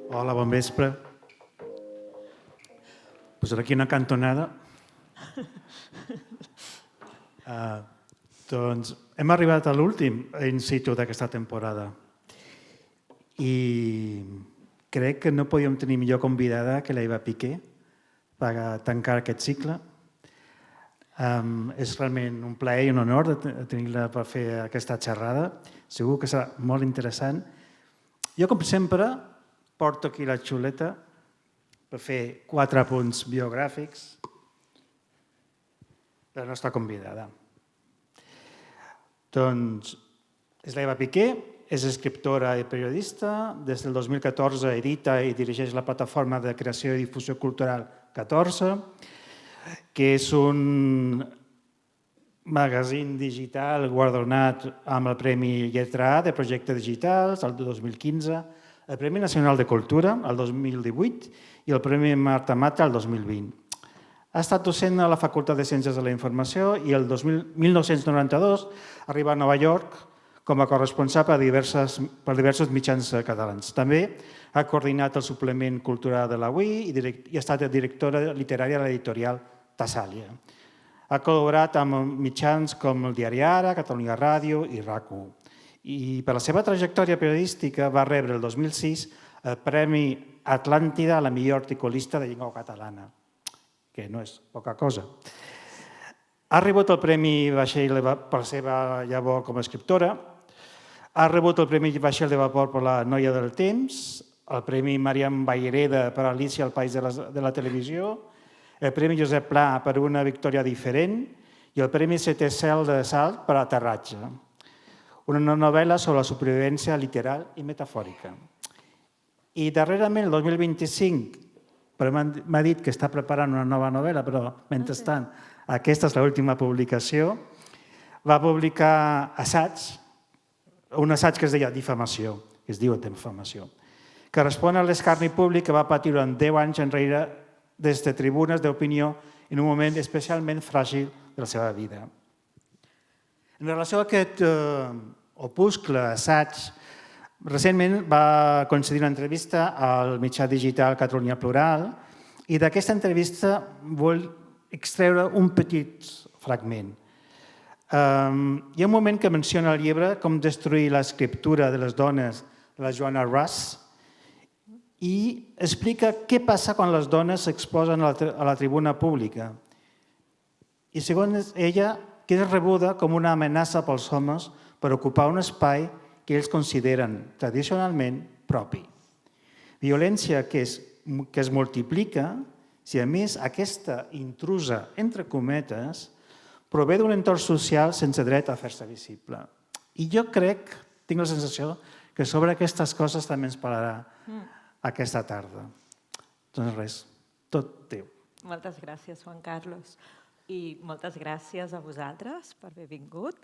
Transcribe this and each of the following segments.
Hola, bon vespre. Posaré aquí una cantonada. Doncs hem arribat a l'últim in situ d'aquesta temporada i crec que no podíem tenir millor convidada que la Eva Piqué per tancar aquest cicle. És realment un plaer i un honor de tenir-la per fer aquesta xerrada. Segur que serà molt interessant. Jo, com sempre, porto aquí la xuleta per fer 4 punts biogràfics de la nostra convidada. Doncs és l'Eva Piqué, és escriptora i periodista. Des del 2014 edita i dirigeix la plataforma de creació i difusió cultural 14, que és un magazín digital guardonat amb el Premi Lletra A de Projectes Digitals el 2015, el Premi Nacional de Cultura el 2018 i el Premi Marta Mata el 2020. Ha estat docent a la Facultat de Ciències de la Informació i el 1992 arriba a Nova York com a corresponsal per diversos mitjans catalans. També ha coordinat el suplement cultural de l'Avui i ha estat directora literària de l'editorial Tessàlia. Ha col·laborat amb mitjans com el Diari Ara, Catalunya Ràdio i RAC1. I per la seva trajectòria periodística va rebre el 2006 el Premi Atlàntida a la millor articulista de llengua catalana, que no és poca cosa. Ha rebut el Premi Vaixell per la seva llavor com a escriptora, ha rebut el Premi Vaixell de Vapor per la Noia del Temps, el Premi Mariam Vallreda per Alícia al País de la Televisió, el Premi Josep Pla per Una Victòria Diferent i el Premi Setè Cel de Salt per Aterratge, una novel·la sobre la supervivència literal i metafòrica. I darrerament, el 2025, però m'ha dit que està preparant una nova novel·la, però mentrestant, aquesta és l'última publicació, va publicar Assaig, un assaig que es deia Difamació, que es diu Difamació, que respon a l'escarni públic que va patir durant 10 anys enrere des de tribunes d'opinió en un moment especialment fràgil de la seva vida. En relació a aquest opuscle, assaig, recentment va concedir una entrevista al mitjà digital Catalunya Plural i d'aquesta entrevista vull extreure un petit fragment. Hi ha un moment que menciona el llibre Com destruir l'escriptura de les dones de la Joanna Russ i explica què passa quan les dones s'exposen a la tribuna pública. I segons ella, queda rebuda com una amenaça pels homes per ocupar un espai que ells consideren tradicionalment propi. Violència que es multiplica si, a més, aquesta intrusa, entre cometes, prové d'un entorn social sense dret a fer-se visible. I jo crec, tinc la sensació, que sobre aquestes coses també ens parlarà aquesta tarda. Doncs res, tot teu. Moltes gràcies, Juan Carlos. I moltes gràcies a vosaltres per haver vingut.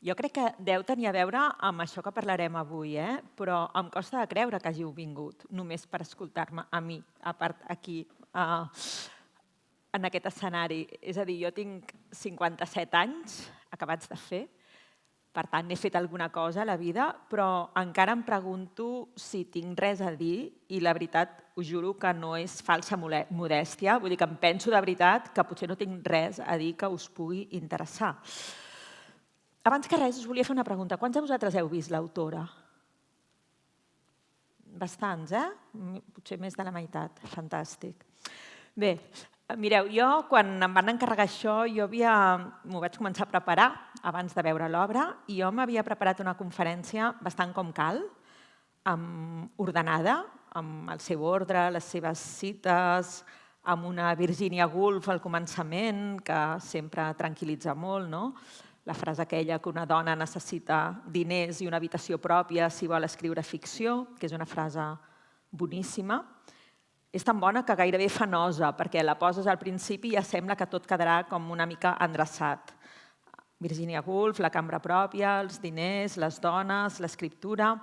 Jo crec que deu tenir a veure amb això que parlarem avui, però em costa de creure que hàgiu vingut només per escoltar-me a mi, a part aquí, en aquest escenari. És a dir, jo tinc 57 anys acabats de fer, per tant, he fet alguna cosa a la vida, però encara em pregunto si tinc res a dir i la veritat, us juro que no és falsa modèstia, vull dir que em penso de veritat que potser no tinc res a dir que us pugui interessar. Abans que res, us volia fer una pregunta. Quants de vosaltres heu vist l'autora? Bastants, Potser més de la meitat. Fantàstic. Bé, mireu, jo quan em van encarregar això, m'ho vaig començar a preparar abans de veure l'obra i jo m'havia preparat una conferència bastant com cal, ordenada, amb el seu ordre, les seves cites, amb una Virginia Woolf al començament, que sempre tranquil·litza molt, no? La frase aquella que una dona necessita diners i una habitació pròpia si vol escriure ficció, que és una frase boníssima. És tan bona que gairebé fa nosa, perquè la poses al principi i ja sembla que tot quedarà com una mica endreçat. Virginia Woolf, la cambra pròpia, els diners, les dones, l'escriptura.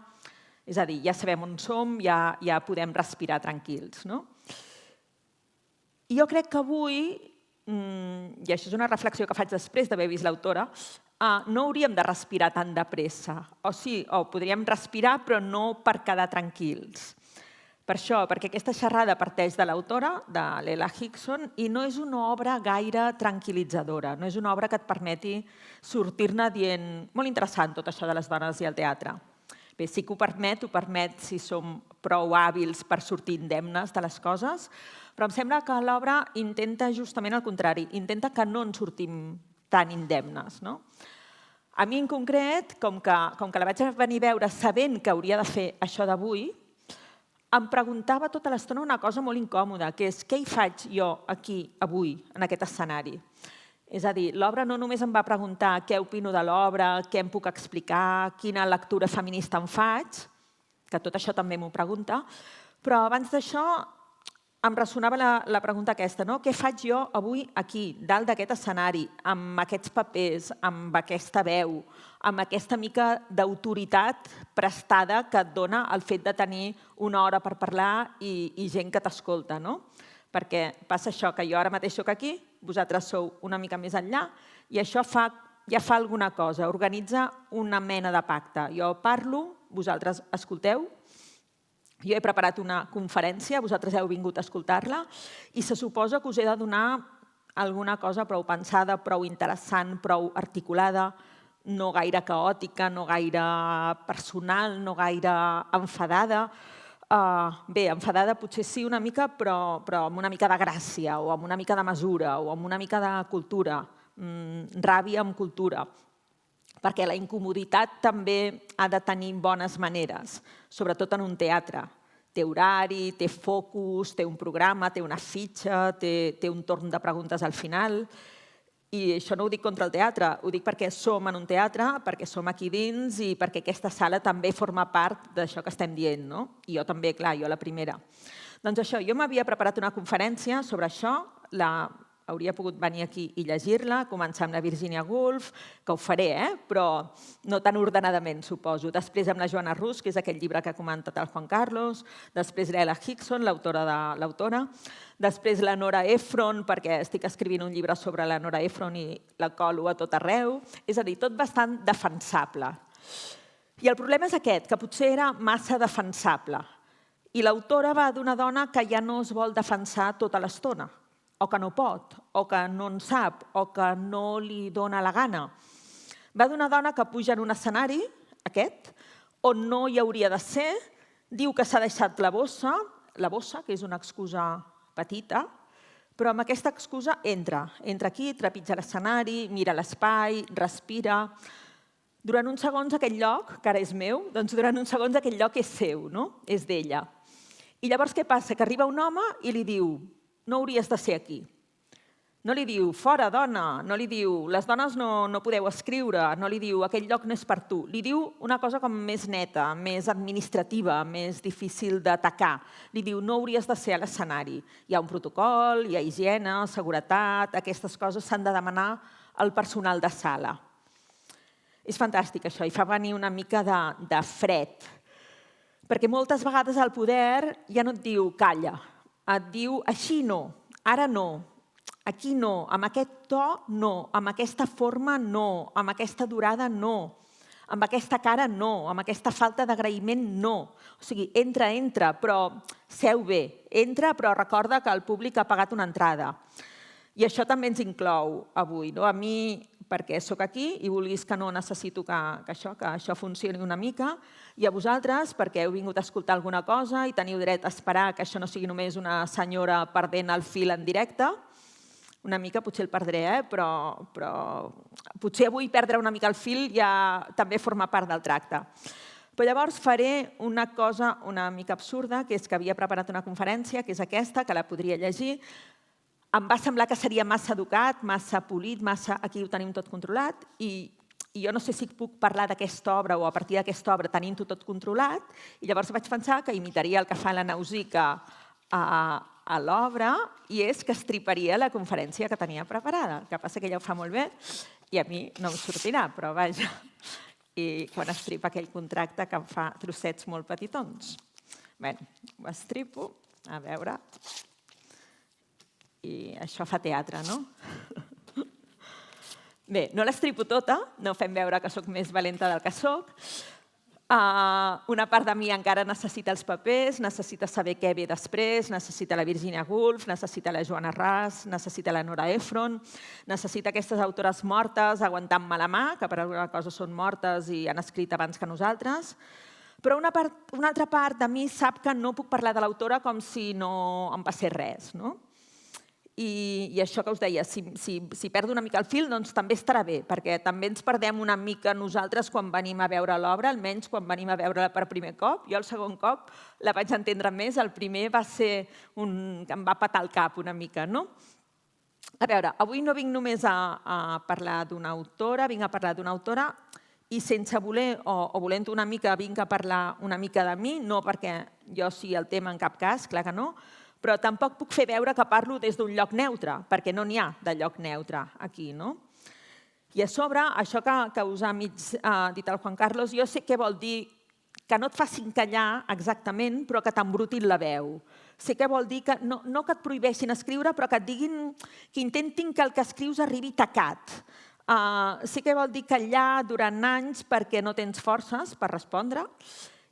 És a dir, ja sabem on som, ja podem respirar tranquils, no? I jo crec que avui i això és una reflexió que faig després d'haver vist l'autora, no hauríem de respirar tan de pressa. O podríem respirar, però no per quedar tranquils. Per això, perquè aquesta xerrada parteix de l'autora, de l'Ella Hickson, i no és una obra gaire tranquil·litzadora, no és una obra que et permeti sortir-ne dient molt interessant tot això de les dones i el teatre. Bé, sí que ho permet si som prou hàbils per sortir indemnes de les coses, però em sembla que l'obra intenta justament el contrari, intenta que no ens sortim tan indemnes. A mi en concret, com que la vaig venir a veure sabent que hauria de fer això d'avui, em preguntava tota l'estona una cosa molt incòmoda, que és què hi faig jo aquí, avui, en aquest escenari? És a dir, l'obra no només em va preguntar què opino de l'obra, què em puc explicar, quina lectura feminista em faig, que tot això també m'ho pregunta, però abans d'això em ressonava la pregunta aquesta, no? Què faig jo avui aquí, dalt d'aquest escenari, amb aquests papers, amb aquesta veu, amb aquesta mica d'autoritat prestada que et dona el fet de tenir una hora per parlar i gent que t'escolta, no? Perquè passa això, que jo ara mateix soc aquí, vosaltres sou una mica més enllà, i això ja fa alguna cosa, organitza una mena de pacte. Jo parlo, vosaltres escolteu, jo he preparat una conferència, vosaltres heu vingut a escoltar-la, i se suposa que us he de donar alguna cosa prou pensada, prou interessant, prou articulada, no gaire caòtica, no gaire personal, no gaire enfadada. Bé, enfadada potser sí una mica, però amb una mica de gràcia, o amb una mica de mesura, o amb una mica de cultura, ràbia amb cultura. Perquè la incomoditat també ha de tenir bones maneres, sobretot en un teatre. Té horari, té focus, té un programa, té una fitxa, té un torn de preguntes al final. I això no ho dic contra el teatre, ho dic perquè som en un teatre, perquè som aquí dins i perquè aquesta sala també forma part d'això que estem dient, no? I jo també, clar, jo la primera. Doncs això, jo m'havia preparat una conferència sobre això, hauria pogut venir aquí i llegir-la, començar amb la Virginia Woolf, que ho faré, però no tan ordenadament, suposo. Després amb la Joanna Rus, que és aquell llibre que ha comentat el Juan Carlos. Després l'Ella Hickson, l'autora de l'autora. Després la Nora Ephron, perquè estic escrivint un llibre sobre la Nora Ephron i la colo a tot arreu. És a dir, tot bastant defensable. I el problema és aquest, que potser era massa defensable. I l'autora va d'una dona que ja no es vol defensar tota l'estona, o que no pot, o que no en sap, o que no li dona la gana. Va d'una dona que puja en un escenari, aquest, on no hi hauria de ser, diu que s'ha deixat la bossa, que és una excusa petita, però amb aquesta excusa entra aquí, trepitja l'escenari, mira l'espai, respira. Durant uns segons aquell lloc, que ara és meu, doncs durant uns segons aquell lloc és seu, no? És d'ella. I llavors què passa? Que arriba un home i li diu: no hauries de ser aquí. No li diu, fora, dona, no li diu, les dones no podeu escriure, no li diu, aquell lloc no és per tu. Li diu una cosa com més neta, més administrativa, més difícil d'atacar. Li diu, no hauries de ser a l'escenari. Hi ha un protocol, hi ha higiene, seguretat, aquestes coses s'han de demanar al personal de sala. És fantàstic això, i fa venir una mica de fred. Perquè moltes vegades el poder ja no et diu, calla, et diu, així no, ara no, aquí no, amb aquest to no, amb aquesta forma no, amb aquesta durada no, amb aquesta cara no, amb aquesta falta d'agraïment no. O sigui, entra, però seu bé, entra però recorda que el públic ha pagat una entrada. I això també ens inclou avui. A mi, perquè sóc aquí i vulguis que no, necessito que això funcioni una mica, i a vosaltres, perquè heu vingut a escoltar alguna cosa i teniu dret a esperar que això no sigui només una senyora perdent el fil en directe. Una mica potser el perdré, però potser avui perdre una mica el fil ja també forma part del tracte. Però llavors faré una cosa una mica absurda, que és que havia preparat una conferència, que és aquesta, que la podria llegir. Em va semblar que seria massa educat, massa polit, massa aquí ho tenim tot controlat, i jo no sé si puc parlar d'aquesta obra o a partir d'aquesta obra tenint-ho tot controlat, i llavors vaig pensar que imitaria el que fa la Nausica a l'obra, i és que estriparia la conferència que tenia preparada. El que passa que ella ho fa molt bé i a mi no em sortirà, però vaja. I quan estripa aquell contracte que em fa trossets molt petitons. Bé, ho estripo, a veure. I això fa teatre, no? Bé, no l'estripo tota, no fem veure que sóc més valenta del que sóc. Una part de mi encara necessita els papers, necessita saber què ve després, necessita la Virginia Woolf, necessita la Joanna Russ, necessita la Nora Ephron, necessita aquestes autores mortes aguantant-me la mà, que per alguna cosa són mortes i han escrit abans que nosaltres. Però una altra part de mi sap que no puc parlar de l'autora com si no em passés res, no? I això que us deia, si perdo una mica el fil, doncs també estarà bé, perquè també ens perdem una mica nosaltres quan venim a veure l'obra, almenys quan venim a veure-la per primer cop. Jo el segon cop la vaig entendre més, el primer va ser que em va patar el cap una mica, no? A veure, avui no vinc només a parlar d'una autora, vinc a parlar d'una autora i sense voler, o volent una mica, vinc a parlar una mica de mi, no perquè jo sigui el tema en cap cas, clar que no, però tampoc puc fer veure que parlo des d'un lloc neutre, perquè no n'hi ha de lloc neutre aquí, no? I a sobre, això que us ha dit el Juan Carlos, jo sé què vol dir que no et facin callar exactament, però que t'embrutin la veu. Sé què vol dir que no que et prohibeixin escriure, però que et diguin, que intentin que el que escrius arribi tacat. Sé què vol dir callar durant anys perquè no tens forces per respondre.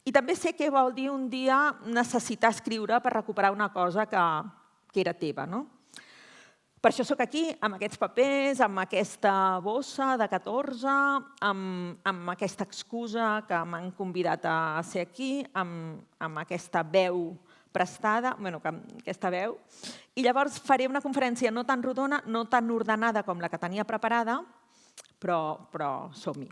I també sé què vol dir un dia necessitar escriure per recuperar una cosa que era teva, no? Per això sóc aquí, amb aquests papers, amb aquesta bossa de 14, amb aquesta excusa que m'han convidat a ser aquí, amb aquesta veu prestada, aquesta veu. I llavors faré una conferència no tan rodona, no tan ordenada com la que tenia preparada, però som-hi.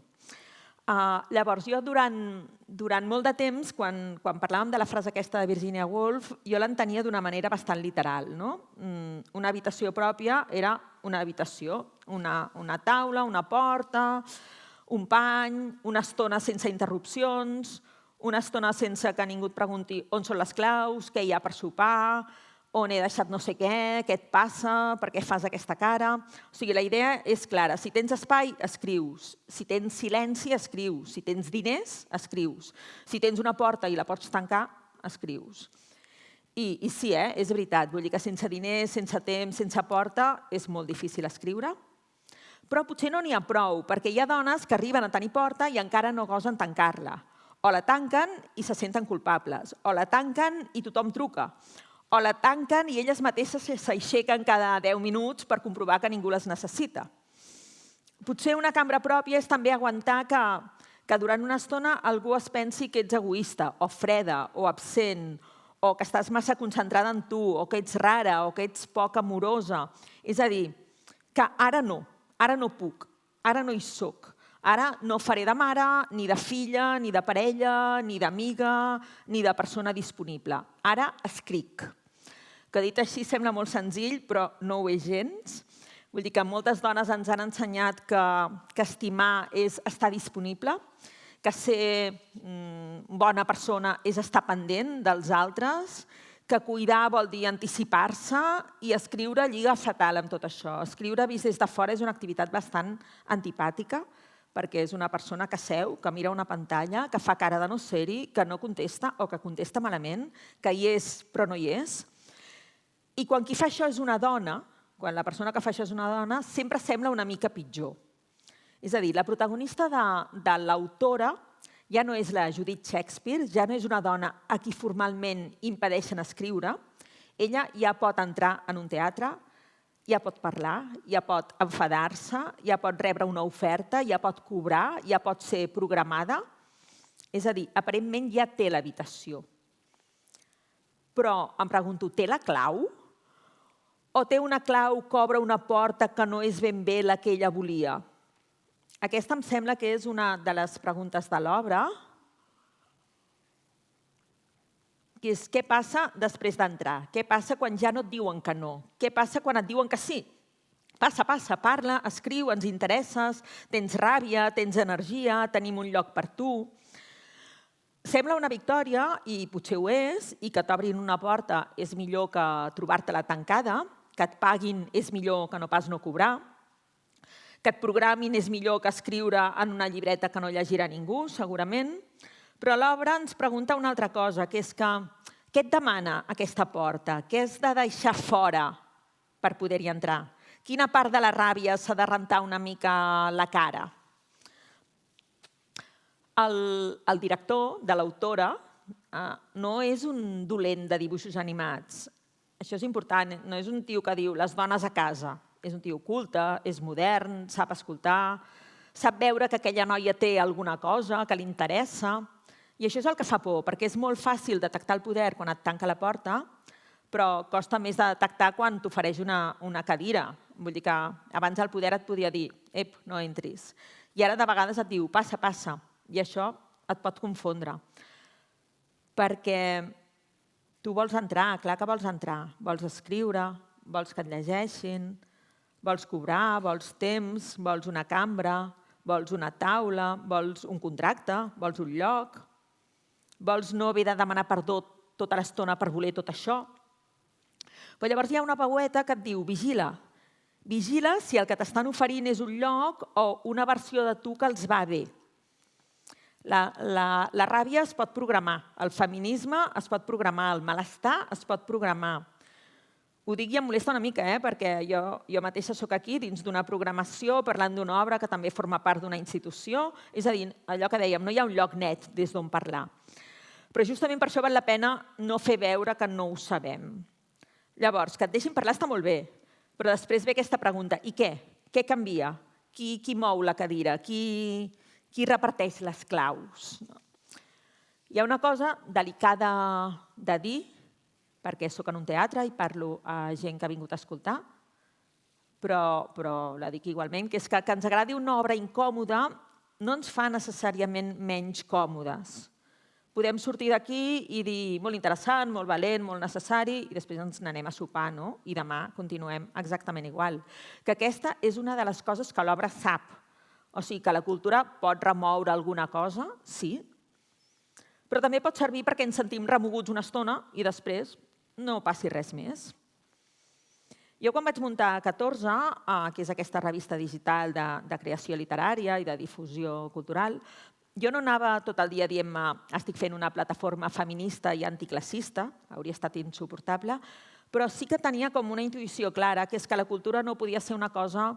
Llavors, jo durant molt de temps, quan parlàvem de la frase aquesta de Virginia Woolf, jo l'entenia d'una manera bastant literal. Una habitació pròpia era una habitació, una taula, una porta, un pany, una estona sense interrupcions, una estona sense que ningú et pregunti on són les claus, què hi ha per sopar, on he deixat no sé què et passa, per què fas aquesta cara. O sigui, la idea és clara. Si tens espai, escrius. Si tens silenci, escrius. Si tens diners, escrius. Si tens una porta i la pots tancar, escrius. I sí, és veritat. Vull dir que sense diners, sense temps, sense porta, és molt difícil escriure. Però potser no n'hi ha prou, perquè hi ha dones que arriben a tenir porta i encara no gosen tancar-la. O la tanquen i se senten culpables. O la tanquen i tothom truca. O la tanquen i elles mateixes s'aixequen cada 10 minuts per comprovar que ningú les necessita. Potser una cambra pròpia és també aguantar que durant una estona algú es pensi que ets egoista, o freda, o absent, o que estàs massa concentrada en tu, o que ets rara, o que ets poc amorosa. És a dir, que ara no puc, ara no hi soc. Ara no faré de mare, ni de filla, ni de parella, ni d'amiga, ni de persona disponible. Ara escric. Que dit així sembla molt senzill, però no ho és gens. Vull dir que moltes dones ens han ensenyat que estimar és estar disponible, que ser bona persona és estar pendent dels altres, que cuidar vol dir anticipar-se i escriure lliga fatal amb tot això. Escriure vist des de fora és una activitat bastant antipàtica, perquè és una persona que seu, que mira una pantalla, que fa cara de no ser-hi, que no contesta o que contesta malament, que hi és però no hi és. I quan qui fa això és una dona, quan la persona que fa això és una dona, sempre sembla una mica pitjor. És a dir, la protagonista de l'autora ja no és la Judith Shakespeare, ja no és una dona a qui formalment impedeixen escriure. Ella ja pot entrar en un teatre, ja pot parlar, ja pot enfadar-se, ja pot rebre una oferta, ja pot cobrar, ja pot ser programada. És a dir, aparentment ja té l'habitació. Però em pregunto, té la clau? O té una clau que obre una porta que no és ben bé la que ella volia? Aquesta em sembla que és una de les preguntes de l'obra, que és què passa després d'entrar? Què passa quan ja no et diuen que no? Què passa quan et diuen que sí? Passa, parla, escriu, ens interesses, tens ràbia, tens energia, tenim un lloc per tu. Sembla una victòria, i potser ho és, i que t'obrin una porta és millor que trobar-te-la tancada, que et paguin és millor que no pas no cobrar, que et programin és millor que escriure en una llibreta que no llegirà ningú, segurament. Però l'obra ens pregunta una altra cosa, que és que què et demana aquesta porta? Què has de deixar fora per poder-hi entrar? Quina part de la ràbia s'ha de rentar una mica la cara? El director de l'autora no és un dolent de dibuixos animats. Això és important, no és un tio que diu les dones a casa. És un tio culte, és modern, sap escoltar, sap veure que aquella noia té alguna cosa, que li interessa. I això és el que fa por, perquè és molt fàcil detectar el poder quan et tanca la porta, però costa més de detectar quan t'ofereix una cadira. Vull dir que abans el poder et podia dir «Ep, no entris». I ara de vegades et diu «Passa, passa». I això et pot confondre. Perquè tu vols entrar, clar que vols entrar. Vols escriure, vols que et llegeixin, vols cobrar, vols temps, vols una cambra, vols una taula, vols un contracte, vols un lloc, vols no haver de demanar perdó tota l'estona per voler tot això. Però llavors hi ha una paueta que et diu vigila. Vigila si el que t'estan oferint és un lloc o una versió de tu que els va bé. La ràbia es pot programar, el feminisme es pot programar, el malestar es pot programar. Ho dic i em molesta una mica, perquè jo mateixa soc aquí dins d'una programació parlant d'una obra que també forma part d'una institució. És a dir, allò que dèiem, no hi ha un lloc net des d'on parlar. Però justament per això val la pena no fer veure que no ho sabem. Llavors, que et deixin parlar està molt bé, però després ve aquesta pregunta, i què? Què canvia? Qui mou la cadira? Qui reparteix les claus? Hi ha una cosa delicada de dir, perquè soc en un teatre i parlo a gent que ha vingut a escoltar, però la dic igualment, que és que ens agradi una obra incòmoda no ens fa necessàriament menys còmodes. Podem sortir d'aquí i dir molt interessant, molt valent, molt necessari, i després ens n'anem a sopar, no? I demà continuem exactament igual. Que aquesta és una de les coses que l'obra sap. O sigui, que la cultura pot remoure alguna cosa, sí, però també pot servir perquè ens sentim remoguts una estona i després no passi res més. Jo quan vaig muntar 14, que és aquesta revista digital de creació literària i de difusió cultural, jo no anava tot el dia dient-me estic fent una plataforma feminista i anticlassista, hauria estat insuportable, però sí que tenia com una intuïció clara, que és que la cultura no podia ser una cosa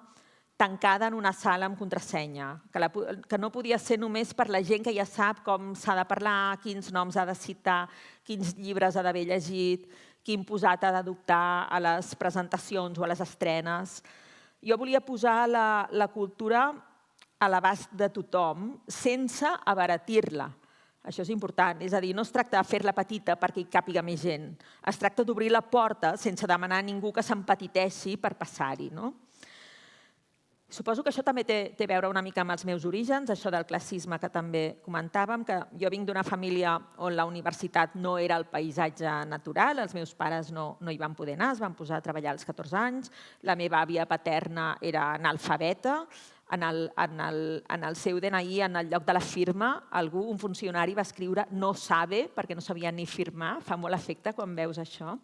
tancada en una sala amb contrasenya, que no podia ser només per la gent que ja sap com s'ha de parlar, quins noms ha de citar, quins llibres ha d'haver llegit, quin posat ha d'adoptar a les presentacions o a les estrenes. Jo volia posar la cultura a l'abast de tothom sense abaratir-la. Això és important, és a dir, no es tracta de fer-la petita perquè hi càpiga més gent. Es tracta d'obrir la porta sense demanar a ningú que s'empetiteixi per passar-hi, no? Suposo que això també té a veure una mica amb els meus orígens, això del classisme que també comentàvem, que jo vinc d'una família on la universitat no era el paisatge natural, els meus pares no hi van poder anar, es van posar a treballar als 14 anys, la meva àvia paterna era analfabeta, en el seu DNI, en el lloc de la firma, un funcionari va escriure no sabe, perquè no sabia ni firmar, fa molt efecte quan veus això.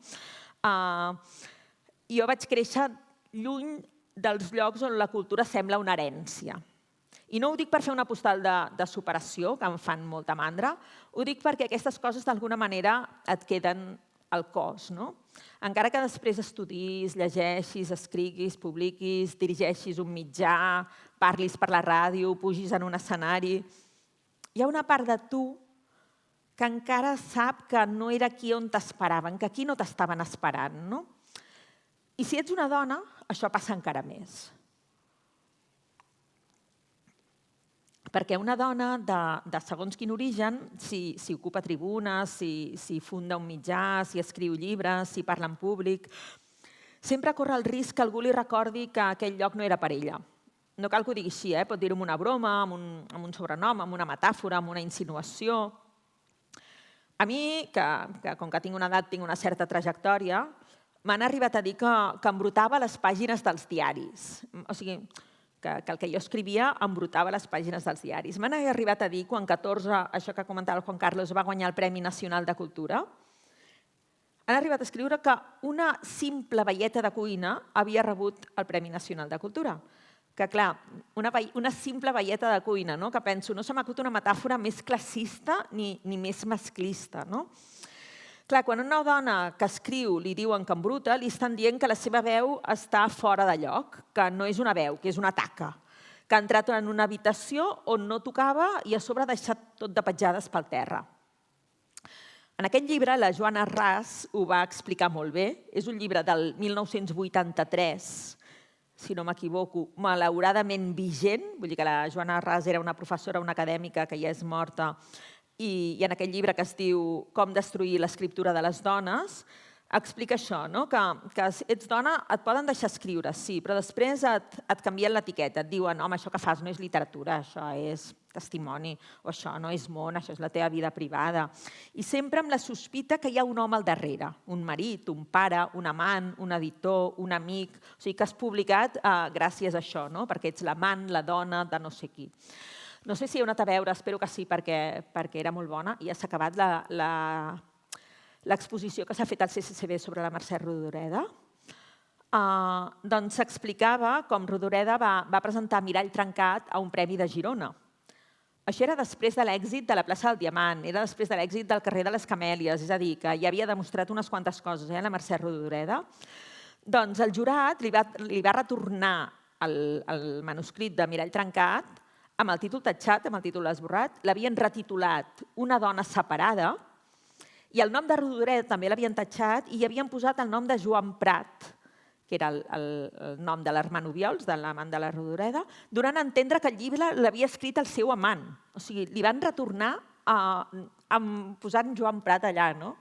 Jo vaig créixer lluny dels llocs on la cultura sembla una herència. I no ho dic per fer una postal de superació, que em fan molta mandra, ho dic perquè aquestes coses d'alguna manera et queden al cos. Encara que després estudis, llegeixis, escriguis, publiquis, dirigeixis un mitjà, parlis per la ràdio, pugis en un escenari, hi ha una part de tu que encara sap que no era aquí on t'esperaven, que aquí no t'estaven esperant, no? I si ets una dona, això passa encara més. Perquè una dona de segons quin origen, si ocupa tribunes, si funda un mitjà, si escriu llibres, si parla en públic, sempre corre el risc que algú li recordi que aquell lloc no era per ella. No cal que ho digui així, pot dir-ho amb una broma, amb un sobrenom, amb una metàfora, amb una insinuació. A mi, que com que tinc una edat, tinc una certa trajectòria, m'han arribat a dir que embrutava les pàgines dels diaris. O sigui, que el que jo escrivia embrutava les pàgines dels diaris. M'han arribat a dir, quan 14, això que comentava el Juan Carlos, va guanyar el Premi Nacional de Cultura, han arribat a escriure que una simple velleta de cuina havia rebut el Premi Nacional de Cultura. Que, clar, una simple velleta de cuina, que penso, no se m'acut una metàfora més classista ni més masclista, no? Clar, quan una dona que escriu li diuen que embruta, li estan dient que la seva veu està fora de lloc, que no és una veu, que és una taca, que ha entrat en una habitació on no tocava i a sobre ha deixat tot de petjades pel terra. En aquest llibre, la Joana Ras ho va explicar molt bé. És un llibre del 1983, si no m'equivoco, malauradament vigent. Vull dir que la Joana Ras era una professora, una acadèmica que ja és morta, i en aquest llibre que es diu Com destruir l'escriptura de les dones, explica això, no? Que ets dona, et poden deixar escriure, sí, però després et canvien l'etiqueta, et diuen, home, això que fas no és literatura, això és testimoni, o això no és món, això és la teva vida privada. I sempre amb la sospita que hi ha un home al darrere, un marit, un pare, un amant, un editor, un amic, o sigui que has publicat gràcies a això, no? Perquè ets l'amant, la dona de no sé qui. No sé si hi ha anat a veure, espero que sí, perquè era molt bona, i ja s'ha acabat l'exposició que s'ha fet al CCCB sobre la Mercè Rodoreda. Doncs s'explicava com Rodoreda va presentar Mirall trencat a un premi de Girona. Això era després de l'èxit de la plaça del Diamant, era després de l'èxit del carrer de les Camèlies, és a dir, que ja havia demostrat unes quantes coses, la Mercè Rodoreda. Doncs el jurat li va retornar el manuscrit de Mirall trencat amb el títol tatxat, amb el títol esborrat, l'havien retitulat Una dona separada, i el nom de Rodoreda també l'havien tatxat i hi havien posat el nom de Joan Prat, que era el nom de l'Armand Obiols, de l'amant de la Rodoreda, donant a entendre que el llibre l'havia escrit el seu amant. O sigui, li van retornar posant Joan Prat allà, no?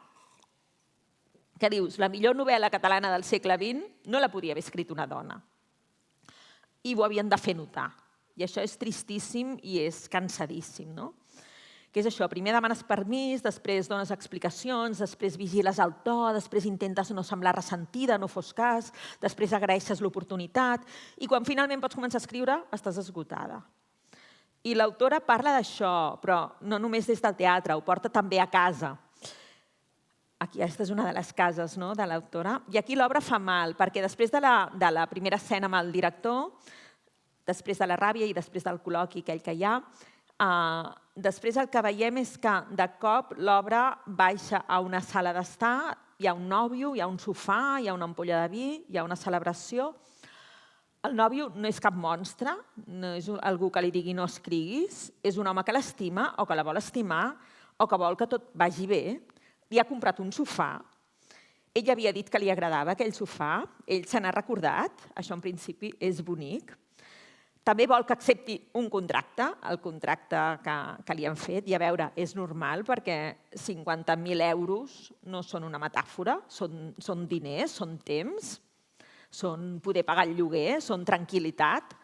Que dius, la millor novel·la catalana del segle XX no la podia haver escrit una dona. I ho havien de fer notar. I això és tristíssim i és cansadíssim, no? Que és això, primer demanes permís, després dones explicacions, després vigiles el to, després intentes no semblar ressentida, no fos cas, després agraeixes l'oportunitat i quan finalment pots començar a escriure estàs esgotada. I l'autora parla d'això, però no només des del teatre, ho porta també a casa. Aquesta és una de les cases de l'autora. I aquí l'obra fa mal, perquè després de la primera escena amb el director, després de la ràbia i després del col·loqui aquell que hi ha, després el que veiem és que de cop l'obra baixa a una sala d'estar, hi ha un nòvio, hi ha un sofà, hi ha una ampolla de vi, hi ha una celebració. El nòvio no és cap monstre, no és algú que li digui no escriguis, és un home que l'estima o que la vol estimar o que vol que tot vagi bé. Li ha comprat un sofà, ell havia dit que li agradava aquell sofà, ell se n'ha recordat, això en principi és bonic. També vol que accepti un contracte, el contracte que li han fet. I a veure, és normal perquè 50.000 euros no són una metàfora, són diners, són temps, són poder pagar el lloguer, són tranquil·litat.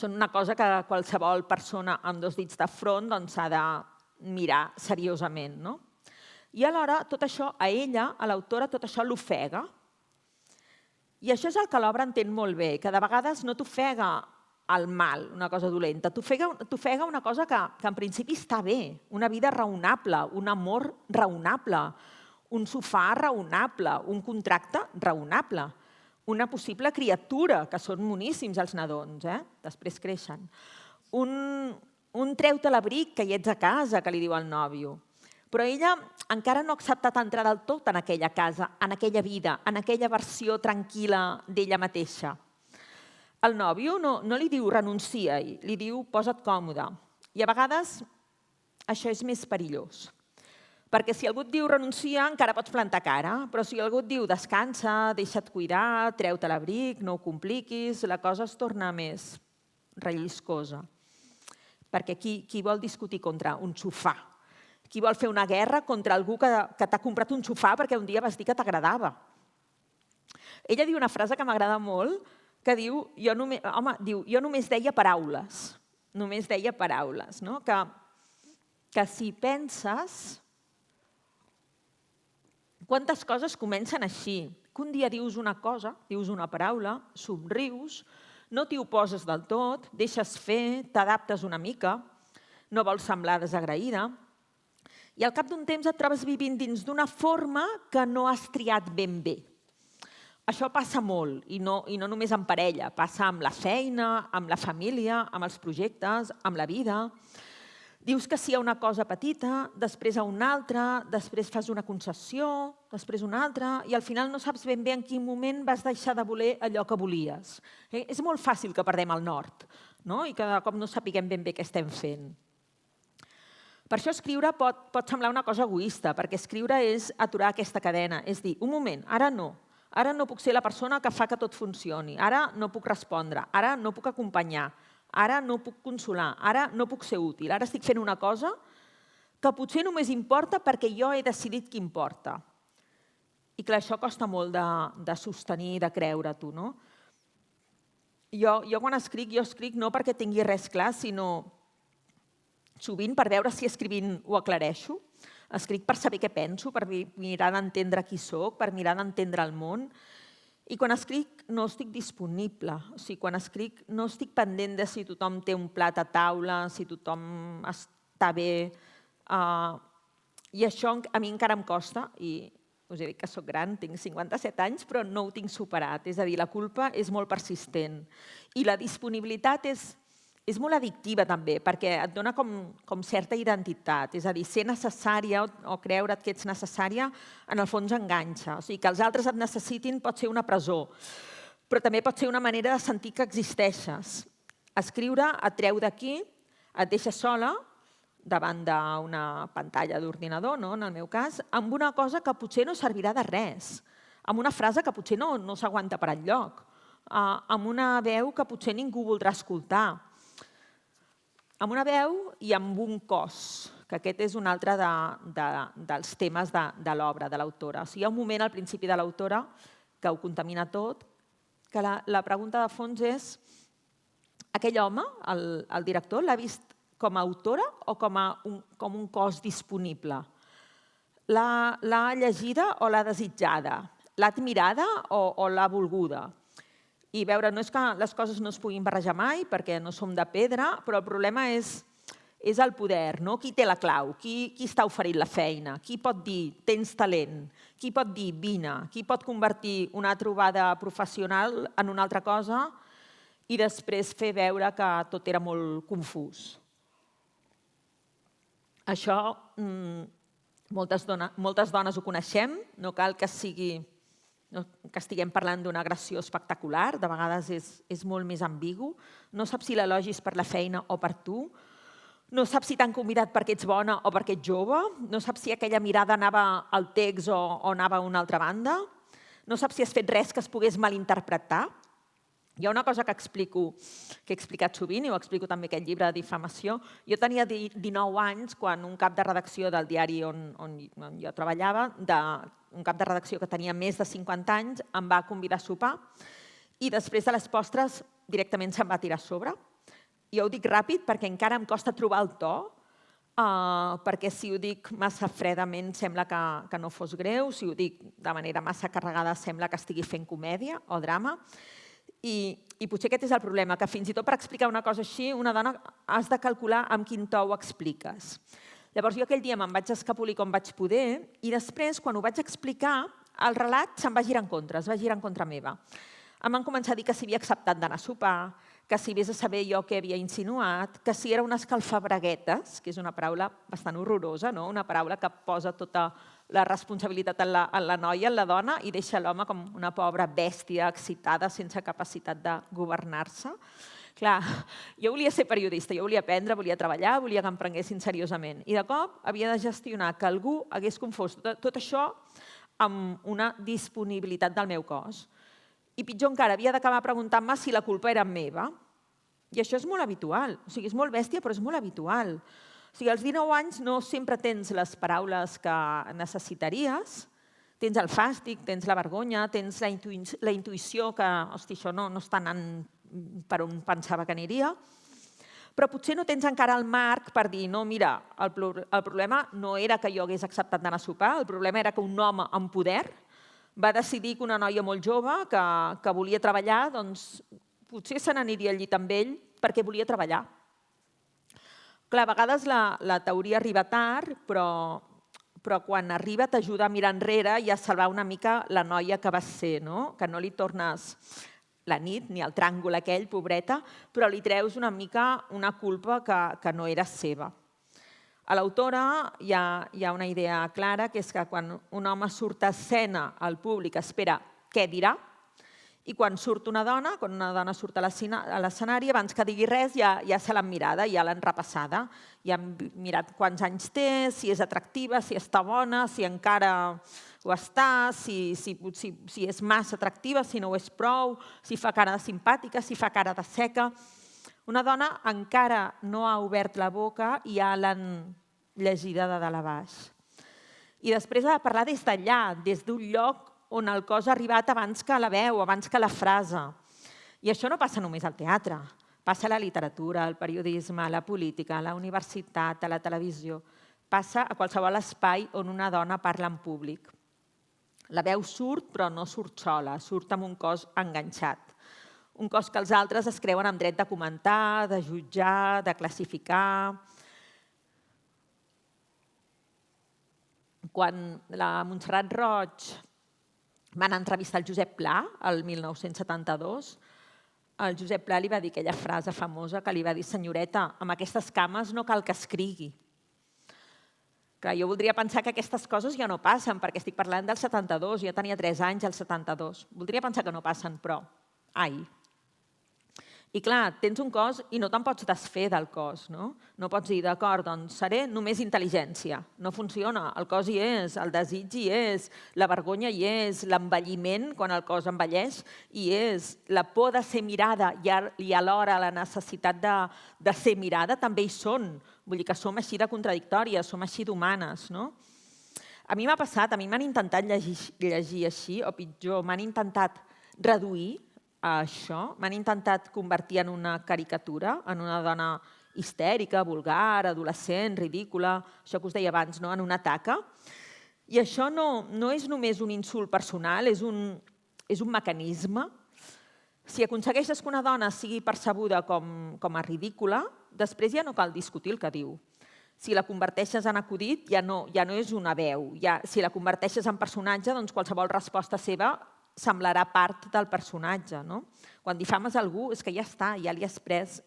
Són una cosa que qualsevol persona amb dos dits de front s'ha de mirar seriosament. I alhora, tot això, a ella, a l'autora, tot això l'ofega. I això és el que l'obra entén molt bé, que de vegades no t'ofega el mal, una cosa dolenta, t'ofega una cosa que en principi està bé, una vida raonable, un amor raonable, un sofà raonable, un contracte raonable, una possible criatura, que són moníssims els nadons, després creixen. Un treu-te l'abric, que hi ets a casa, que li diu el nòvio. Però ella encara no ha acceptat entrar del tot en aquella casa, en aquella vida, en aquella versió tranquil·la d'ella mateixa. El nòvio no li diu renuncia-hi, li diu posa't còmode. I a vegades això és més perillós. Perquè si algú et diu renuncia, encara pots plantar cara, però si algú et diu descansa, deixa't cuidar, treu-te l'abric, no ho compliquis, la cosa es torna més relliscosa. Perquè qui vol discutir contra un sofà? Qui vol fer una guerra contra algú que t'ha comprat un sofà perquè un dia vas dir que t'agradava? Ella diu una frase que m'agrada molt, que diu, jo només deia paraules. Només deia paraules. Que si penses, quantes coses comencen així? Que un dia dius una cosa, dius una paraula, somrius, no t'hi oposes del tot, deixes fer, t'adaptes una mica, no vols semblar desagraïda, i al cap d'un temps et trobes vivint dins d'una forma que no has triat ben bé. Això passa molt, i no només en parella, passa amb la feina, amb la família, amb els projectes, amb la vida. Dius que sí a una cosa petita, després a una altra, després fas una concessió, després una altra, i al final no saps ben bé en quin moment vas deixar de voler allò que volies. És molt fàcil que perdem el nord, no? I cada cop no sapiguem ben bé què estem fent. Per això escriure pot semblar una cosa egoista, perquè escriure és aturar aquesta cadena, és dir, un moment, ara no puc ser la persona que fa que tot funcioni, ara no puc respondre, ara no puc acompanyar, ara no puc consolar, ara no puc ser útil, ara estic fent una cosa que potser només importa perquè jo he decidit que importa. I clar, això costa molt de sostenir, de creure-t'ho, no? Jo quan escric no perquè tingui res clar, sinó sovint per veure si escrivint ho aclareixo. Escric per saber què penso, per mirar d'entendre qui soc, per mirar d'entendre el món. I quan escric no estic disponible. O sigui, quan escric no estic pendent de si tothom té un plat a taula, si tothom està bé. I això a mi encara em costa, i us he dit que soc gran, tinc 57 anys, però no ho tinc superat. És a dir, la culpa és molt persistent. I la disponibilitat és molt addictiva també, perquè et dona com certa identitat. És a dir, ser necessària o creure't que ets necessària, en el fons enganxa. O sigui, que els altres et necessitin pot ser una presó, però també pot ser una manera de sentir que existeixes. Escriure et treu d'aquí, et deixa sola, davant d'una pantalla d'ordinador, no? En el meu cas, amb una cosa que potser no servirà de res, amb una frase que potser no s'aguanta per enlloc, amb una veu que potser ningú voldrà escoltar, amb una veu i amb un cos, que aquest és un altre dels temes de l'obra, de l'autora. O sigui, hi ha un moment al principi de l'autora que ho contamina tot, que la pregunta de fons és aquell home, el director, l'ha vist com a autora o com un cos disponible? L'ha llegida o l'ha desitjada? L'ha admirada o l'ha volguda? I veure, no és que les coses no es puguin barrejar mai, perquè no som de pedra, però el problema és el poder, no? Qui té la clau? Qui està oferint la feina? Qui pot dir, tens talent? Qui pot dir, vine? Qui pot convertir una trobada professional en una altra cosa i després fer veure que tot era molt confús? Això, moltes dones ho coneixem, no cal que estiguem parlant d'una agressió espectacular, de vegades és molt més ambigu, no saps si l'elogis per la feina o per tu, no saps si t'han convidat perquè ets bona o perquè ets jove, no saps si aquella mirada anava al text o anava a una altra banda, no saps si has fet res que es pogués malinterpretar. Hi ha una cosa que he explicat sovint, i ho explico també en aquest llibre de difamació. Jo tenia 19 anys quan un cap de redacció del diari on jo treballava, un cap de redacció que tenia més de 50 anys, em va convidar a sopar i després de les postres directament se'm va tirar a sobre. Jo ho dic ràpid perquè encara em costa trobar el to, perquè si ho dic massa fredament sembla que no fos greu, si ho dic de manera massa carregada sembla que estigui fent comèdia o drama. I potser aquest és el problema, que fins i tot per explicar una cosa així, una dona has de calcular amb quin to ho expliques. Llavors jo aquell dia me'n vaig escapolir com vaig poder i després, quan ho vaig explicar, el relat se'm va girar en contra, es va girar en contra meva. Em van començar a dir que si havia acceptat d'anar a sopar, que si vés a saber jo què havia insinuat, que si era una escalfabraguetes, que és una paraula bastant horrorosa, no? Una paraula que posa tota la responsabilitat en la noia, en la dona, i deixa l'home com una pobra bèstia excitada, sense capacitat de governar-se. Clar, jo volia ser periodista, jo volia aprendre, volia treballar, volia que em prenguessin seriosament. I de cop havia de gestionar que algú hagués confós tot això amb una disponibilitat del meu cos. I pitjor encara, havia d'acabar preguntant-me si la culpa era meva. I això és molt habitual. O sigui, és molt bèstia, però és molt habitual. O sigui, als 19 anys no sempre tens les paraules que necessitaries, tens el fàstic, tens la vergonya, tens la intuïció que, hosti, això no està anant per on pensava que aniria, però potser no tens encara el marc per dir, no, mira, el problema no era que jo hagués acceptat d'anar a sopar, el problema era que un home amb poder va decidir que una noia molt jove que volia treballar, doncs potser se n'aniria al llit amb ell perquè volia treballar. Clar, a vegades la teoria arriba tard, però quan arriba t'ajuda a mirar enrere i a salvar una mica la noia que vas ser, no? Que no li tornes la nit ni el tràngol aquell, pobreta, però li treus una mica una culpa que no era seva. A l'autora hi ha una idea clara, que és que quan un home surt a escena, el públic espera què dirà, i quan surt una dona, quan una dona surt a l'escenari, abans que digui res ja se l'han mirada, ja l'han repassada. Ja han mirat quants anys té, si és atractiva, si està bona, si encara ho està, si és massa atractiva, si no ho és prou, si fa cara de simpàtica, si fa cara de seca. Una dona encara no ha obert la boca i ja l'han llegida de dalt a baix. I després ha de parlar des d'allà, des d'un lloc on el cos ha arribat abans que la veu, abans que la frase. I això no passa només al teatre, passa a la literatura, al periodisme, a la política, a la universitat, a la televisió. Passa a qualsevol espai on una dona parla en públic. La veu surt, però no surt sola, surt amb un cos enganxat. Un cos que els altres es creuen amb dret de comentar, de jutjar, de classificar. Quan la Montserrat Roig van entrevistar el Josep Pla, el 1972, el Josep Pla li va dir aquella frase famosa que li va dir: senyoreta, amb aquestes cames no cal que escrigui. Clar, jo voldria pensar que aquestes coses ja no passen, perquè estic parlant del 72, jo tenia 3 anys al 72. Voldria pensar que no passen, però ai. I clar, tens un cos i no te'n pots desfer del cos, no? No pots dir, d'acord, doncs seré només intel·ligència. No funciona, el cos hi és, el desig hi és, la vergonya hi és, l'envelliment, quan el cos envelleix, hi és, la por de ser mirada i alhora la necessitat de ser mirada també hi són. Vull dir que som així de contradictòries, som així d'humanes, no? A mi m'ha passat, a mi m'han intentat llegir així, o pitjor, m'han intentat reduir a això, m'han intentat convertir en una caricatura, en una dona histèrica, vulgar, adolescent, ridícula, això que us deia abans, no? En una taca. I això no és només un insult personal, és un mecanisme. Si aconsegueixes que una dona sigui percebuda com a ridícula, després ja no cal discutir el que diu. Si la converteixes en acudit, ja no és una veu. Si la converteixes en personatge, doncs qualsevol resposta seva semblarà part del personatge. Quan difames algú és que ja està, ja li has pres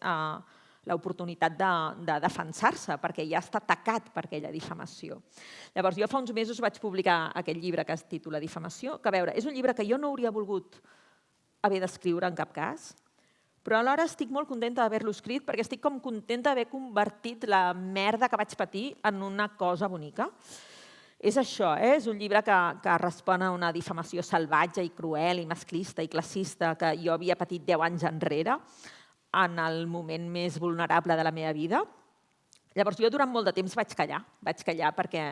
l'oportunitat de defensar-se, perquè ja està tacat per aquella difamació. Llavors, jo fa uns mesos vaig publicar aquest llibre que es titula Difamació, que a veure, és un llibre que jo no hauria volgut haver d'escriure en cap cas, però alhora estic molt contenta d'haver-lo escrit perquè estic com contenta d'haver convertit la merda que vaig patir en una cosa bonica. És això, és un llibre que respon a una difamació salvatge i cruel i masclista i classista que jo havia patit 10 anys enrere, en el moment més vulnerable de la meva vida. Llavors jo durant molt de temps vaig callar perquè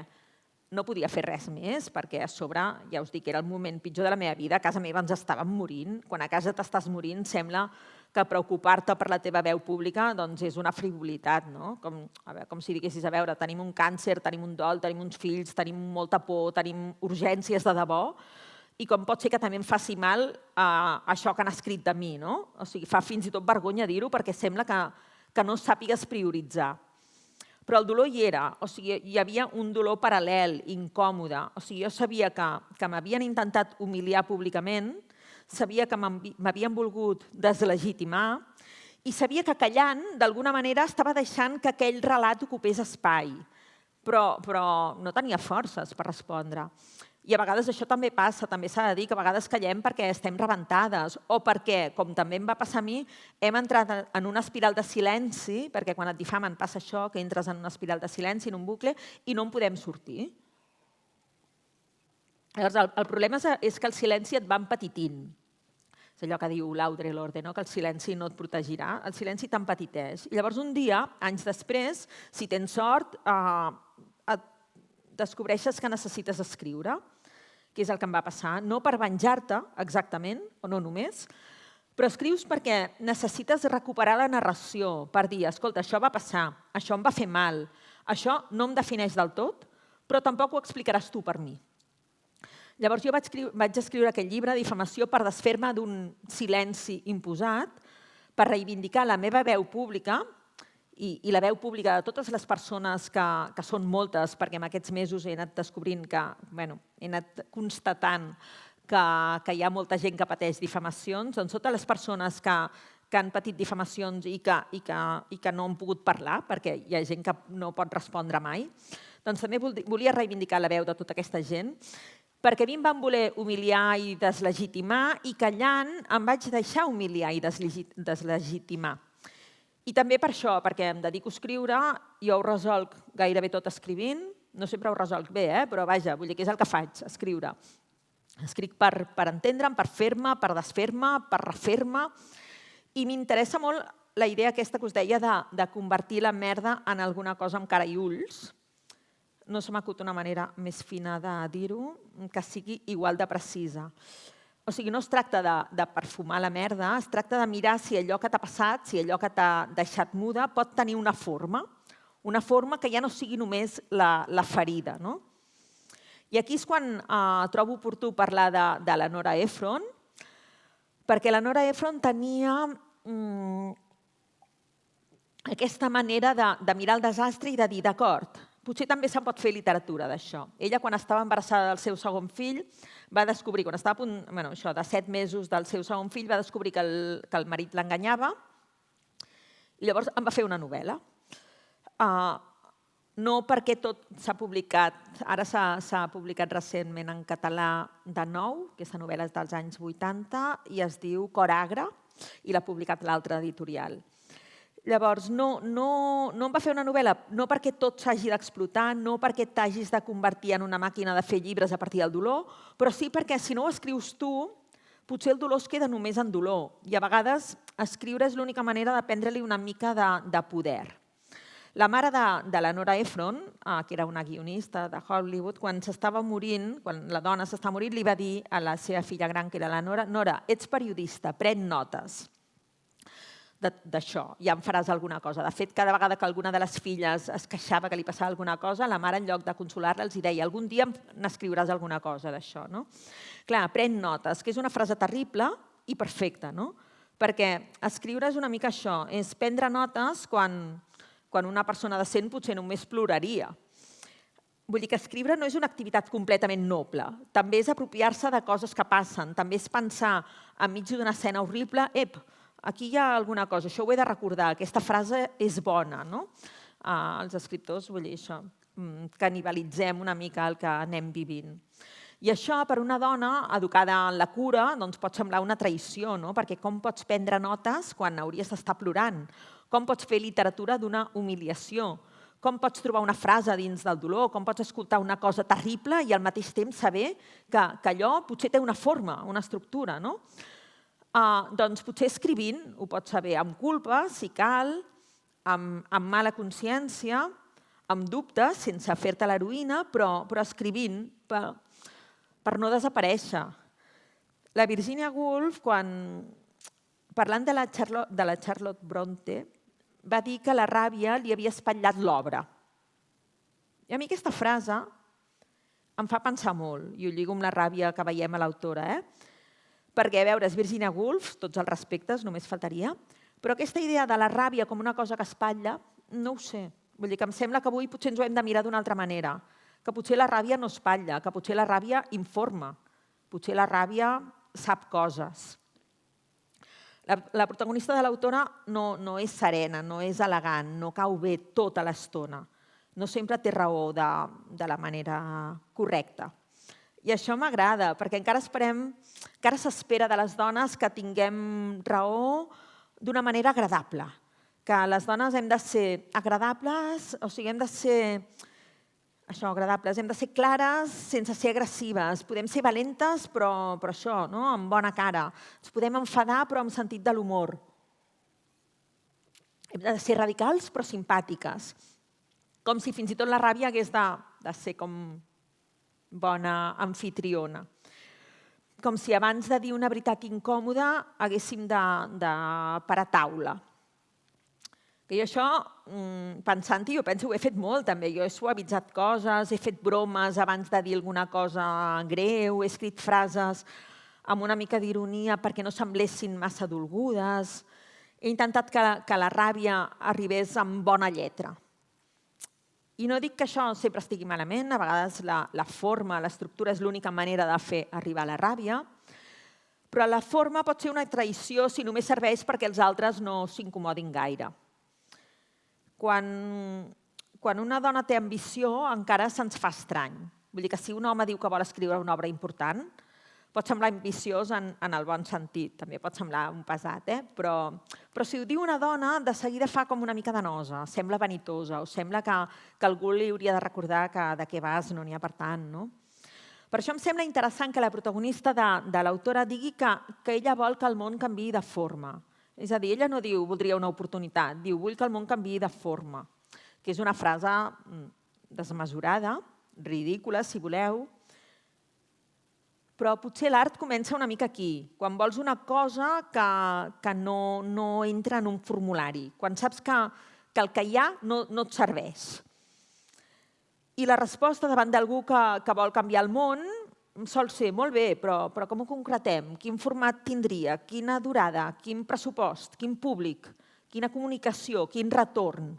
no podia fer res més, perquè a sobre, ja us dic, era el moment pitjor de la meva vida, a casa meva ens estàvem morint. Quan a casa t'estàs morint sembla que preocupar-te per la teva veu pública és una frivolitat, no? Com si diguessis, a veure, tenim un càncer, tenim un dol, tenim uns fills, tenim molta por, tenim urgències de debò, i com pot ser que també em faci mal això que han escrit de mi, no? O sigui, fa fins i tot vergonya dir-ho perquè sembla que no sàpigues prioritzar. Però el dolor hi era, o sigui, hi havia un dolor paral·lel, incòmode. O sigui, jo sabia que m'havien intentat humiliar públicament, sabia que m'havien volgut deslegitimar i sabia que callant, d'alguna manera, estava deixant que aquell relat ocupés espai. Però no tenia forces per respondre. I a vegades això també passa, també s'ha de dir que a vegades callem perquè estem rebentades o perquè, com també em va passar a mi, hem entrat en una espiral de silenci, perquè quan et difamen passa això, que entres en una espiral de silenci, en un bucle, i no en podem sortir. Llavors, el problema és que el silenci et va empetitint. És allò que diu l'Audre Lorde, que el silenci no et protegirà, el silenci t'empetiteix. I llavors un dia, anys després, si tens sort, descobreixes que necessites escriure, que és el que em va passar, no per venjar-te exactament, o no només, però escrius perquè necessites recuperar la narració, per dir, escolta, això va passar, això em va fer mal, això no em defineix del tot, però tampoc ho explicaràs tu per mi. Llavors jo vaig escriure aquest llibre, Difamació, per desfer-me d'un silenci imposat, per reivindicar la meva veu pública i la veu pública de totes les persones que són moltes, perquè en aquests mesos he anat descobrint he anat constatant que hi ha molta gent que pateix difamacions, doncs totes les persones que que han patit difamacions i que no han pogut parlar, perquè hi ha gent que no pot respondre mai. Doncs també volia reivindicar la veu de tota aquesta gent, perquè a mi em van voler humiliar i deslegitimar i callant em vaig deixar humiliar i deslegitimar. I també per això, perquè em dedico a escriure, jo ho resolc gairebé tot escrivint, no sempre ho resolc bé, però vaja, vull dir que és el que faig, escriure. Escric per entendre'm, per fer-me, per desfer-me, per refer-me, i m'interessa molt la idea aquesta que us deia de convertir la merda en alguna cosa amb cara i ulls. No se m'acut una manera més fina de dir-ho, que sigui igual de precisa. O sigui, no es tracta de perfumar la merda, es tracta de mirar si allò que t'ha passat, si allò que t'ha deixat muda, pot tenir una forma que ja no sigui només la ferida. I aquí és quan trobo oportú parlar de la Nora Ephron, perquè la Nora Ephron tenia aquesta manera de mirar el desastre i de dir, d'acord, potser també se'n pot fer literatura d'això. Ella, quan estava embarassada del seu segon fill, va descobrir, quan estava a punt, de 7 mesos del seu segon fill, va descobrir que el marit l'enganyava i llavors en va fer una novel·la. No perquè tot s'ha publicat, ara s'ha publicat recentment en català de nou, aquesta novel·la és dels anys 80 i es diu Cor Agre i l'ha publicat l'altra editorial. Llavors, no em va fer una novel·la, no perquè tot s'hagi d'explotar, no perquè t'hagis de convertir en una màquina de fer llibres a partir del dolor, però sí perquè si no ho escrius tu, potser el dolor es queda només en dolor. I a vegades escriure és l'única manera de prendre-li una mica de poder. La mare de la Nora Ephron, que era una guionista de Hollywood, quan s'estava morint, quan la dona s'estava morint, li va dir a la seva filla gran, que era la Nora, Nora, ets periodista, pren notes d'això, ja em faràs alguna cosa. De fet, cada vegada que alguna de les filles es queixava que li passava alguna cosa, la mare, en lloc de consolar-la, els deia algun dia n'escriuràs alguna cosa d'això. Clar, pren notes, que és una frase terrible i perfecta, perquè escriure és una mica això, és prendre notes quan una persona decent potser només ploraria. Vull dir que escriure no és una activitat completament noble, també és apropiar-se de coses que passen, també és pensar enmig d'una escena horrible, aquí hi ha alguna cosa, això ho he de recordar, aquesta frase és bona. Els escriptors, vull dir això, canibalitzem una mica el que anem vivint. I això, per una dona educada en la cura, pot semblar una traïció, perquè com pots prendre notes quan hauries d'estar plorant? Com pots fer literatura d'una humiliació? Com pots trobar una frase dins del dolor? Com pots escoltar una cosa terrible i al mateix temps saber que allò potser té una forma, una estructura, doncs potser escrivint ho pots saber amb culpa, si cal, amb mala consciència, amb dubtes, sense fer-te l'heroïna, però escrivint per no desaparèixer. La Virginia Woolf, parlant de la Charlotte Bronte, va dir que la ràbia li havia espatllat l'obra. I a mi aquesta frase em fa pensar molt, i ho lligo amb la ràbia que veiem a l'autora, perquè, a veure, és Virginia Woolf, tots els respectes, només faltaria, però aquesta idea de la ràbia com una cosa que espatlla, no ho sé. Vull dir que em sembla que avui potser ens ho hem de mirar d'una altra manera, que potser la ràbia no espatlla, que potser la ràbia informa, potser la ràbia sap coses. La protagonista de l'autora no és serena, no és elegant, no cau bé tota l'estona, no sempre té raó de la manera correcta. I això m'agrada, perquè encara s'espera de les dones que tinguem raó d'una manera agradable, que les dones hem de ser agradables, o sigui, hem de ser agradables, hem de ser clares sense ser agressives, podem ser valentes però això, amb bona cara, ens podem enfadar però amb sentit de l'humor. Hem de ser radicals però simpàtiques, com si fins i tot la ràbia hagués de ser com bona anfitriona. Com si abans de dir una veritat incòmoda haguéssim de parar taula. I això, pensant-hi, jo penso que ho he fet molt també. Jo he suavitzat coses, he fet bromes abans de dir alguna cosa greu, he escrit frases amb una mica d'ironia perquè no semblessin massa dolgudes. He intentat que la ràbia arribés amb bona lletra. I no dic que això sempre estigui malament, a vegades la forma, l'estructura és l'única manera de fer arribar la ràbia, Però la forma pot ser una traïció si només serveix perquè els altres no s'incomodin gaire. Quan una dona té ambició, encara se'ns fa estrany. Vull dir que si un home diu que vol escriure una obra important, pot semblar ambiciós en el bon sentit, també pot semblar un pesat, però si ho diu una dona, de seguida fa com una mica de nosa, sembla vanitosa, o sembla que algú li hauria de recordar que de què vas no n'hi ha per tant, no? Per això em sembla interessant que la protagonista de l'autora digui que ella vol que el món canviï de forma. És a dir, ella no diu voldria una oportunitat, diu vull que el món canviï de forma, que és una frase desmesurada, ridícula, si voleu, però potser l'art comença una mica aquí, quan vols una cosa que no entra en un formulari, quan saps que el que hi ha no et serveix. I la resposta davant d'algú que vol canviar el món sol ser molt bé, però com ho concretem? Quin format tindria? Quina durada? Quin pressupost? Quin públic? Quina comunicació? Quin retorn?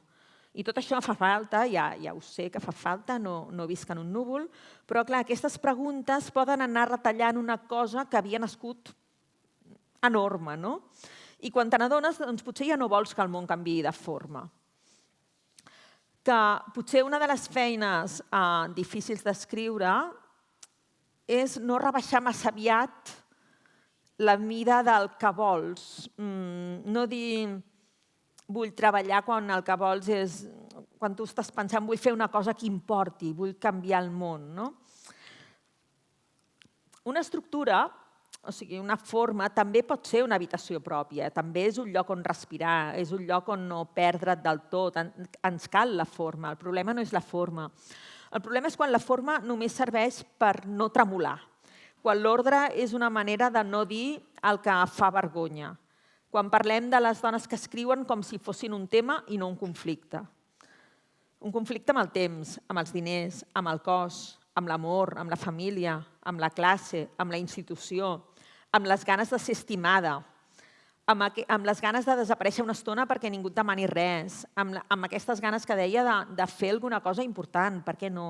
I tot això fa falta, ja ho sé que fa falta, no visc en un núvol, però clar, aquestes preguntes poden anar retallant una cosa que havia nascut enorme, no? I quan te n'adones, doncs potser ja no vols que el món canviï de forma. Que potser una de les feines difícils d'escriure és no rebaixar massa aviat la mida del que vols. No dir vull treballar quan el que vols és, quan tu estàs pensant vull fer una cosa que importi, vull canviar el món, no? Una estructura, o sigui, una forma, també pot ser una habitació pròpia, també és un lloc on respirar, és un lloc on no perdre't del tot, ens cal la forma, el problema no és la forma. El problema és quan la forma només serveix per no tremolar, quan l'ordre és una manera de no dir el que fa vergonya, quan parlem de les dones que escriuen com si fossin un tema i no un conflicte. Un conflicte amb el temps, amb els diners, amb el cos, amb l'amor, amb la família, amb la classe, amb la institució, amb les ganes de ser estimada, amb les ganes de desaparèixer una estona perquè ningú et demani res, amb aquestes ganes que deia de fer alguna cosa important, per què no?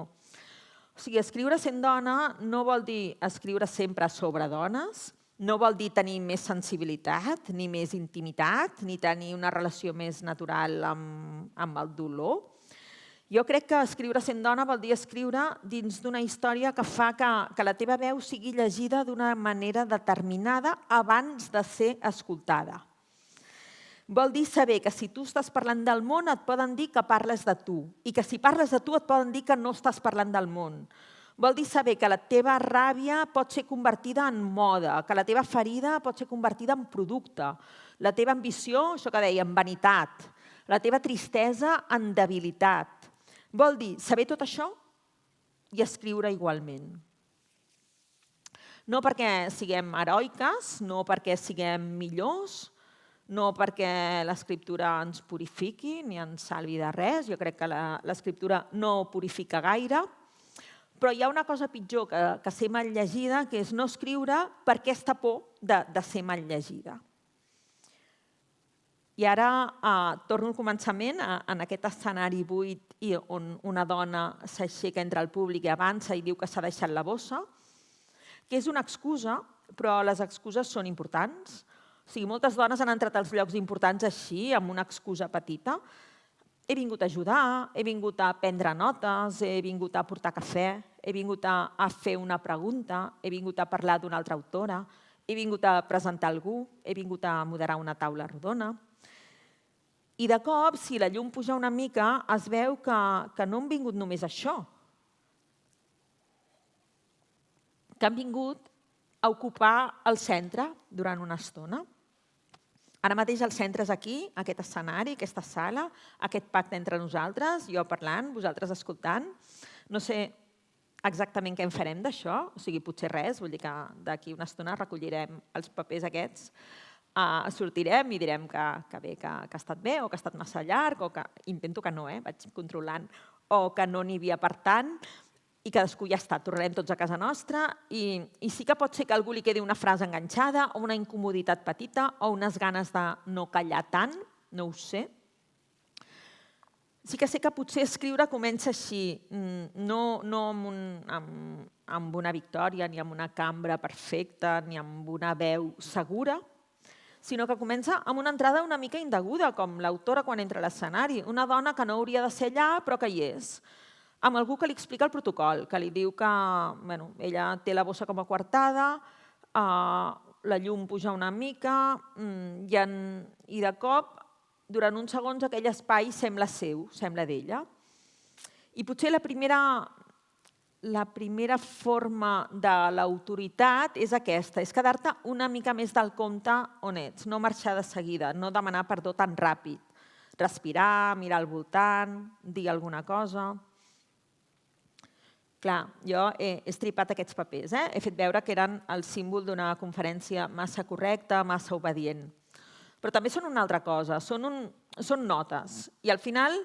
O sigui, escriure sent dona no vol dir escriure sempre sobre dones, no vol dir tenir més sensibilitat, ni més intimitat, ni tenir una relació més natural amb el dolor. Jo crec que escriure sent dona vol dir escriure dins d'una història que fa que la teva veu sigui llegida d'una manera determinada abans de ser escoltada. Vol dir saber que si tu estàs parlant del món et poden dir que parles de tu i que si parles de tu et poden dir que no estàs parlant del món. Vol dir saber que la teva ràbia pot ser convertida en moda, que la teva ferida pot ser convertida en producte, la teva ambició, això que deia, en vanitat, la teva tristesa en debilitat. Vol dir saber tot això i escriure igualment. No perquè siguem heroiques, no perquè siguem millors, no perquè l'escriptura ens purifiqui ni ens salvi de res. Jo crec que l'escriptura no purifica gaire, però hi ha una cosa pitjor que ser mal llegida, que és no escriure per aquesta por de ser mal llegida. I ara torno al començament, en aquest escenari buit on una dona s'aixeca entre el públic i avança i diu que s'ha deixat la bossa, que és una excusa, però les excuses són importants. O sigui, moltes dones han entrat als llocs importants així, amb una excusa petita. He vingut a ajudar, he vingut a prendre notes, he vingut a portar cafè, he vingut a fer una pregunta, he vingut a parlar d'una altra autora, he vingut a presentar algú, he vingut a moderar una taula rodona. I de cop, si la llum puja una mica, es veu que no han vingut només això, que han vingut a ocupar el centre durant una estona. Ara mateix el centre és aquí, aquest escenari, aquesta sala, aquest pacte entre nosaltres, jo parlant, vosaltres escoltant. No sé exactament què en farem d'això, o sigui, potser res, vull dir que d'aquí una estona recollirem els papers aquests, sortirem i direm que bé, que ha estat bé o que ha estat massa llarg, o que intento que no, vaig controlant, o que no n'hi havia per tant, i cadascú ja està, tornarem tots a casa nostra i sí que pot ser que a algú li quedi una frase enganxada o una incomoditat petita o unes ganes de no callar tant, no ho sé. sí que sé que potser escriure comença així, no amb una victòria, ni amb una cambra perfecta, ni amb una veu segura, sinó que comença amb una entrada una mica indeguda, com l'autora quan entra a l'escenari. Una dona que no hauria de ser allà, però que hi és. Amb algú que li explica el protocol, que li diu que ella té la bossa com a coartada, la llum puja una mica i de cop, durant uns segons, aquell espai sembla seu, sembla d'ella. I potser la primera forma de l'autoritat és aquesta, és quedar-te una mica més del compte on ets, no marxar de seguida, no demanar perdó tan ràpid. Respirar, mirar al voltant, dir alguna cosa. Clar, jo he estripat aquests papers, he fet veure que eren el símbol d'una conferència massa correcta, massa obedient. Però també són una altra cosa, són notes. I al final,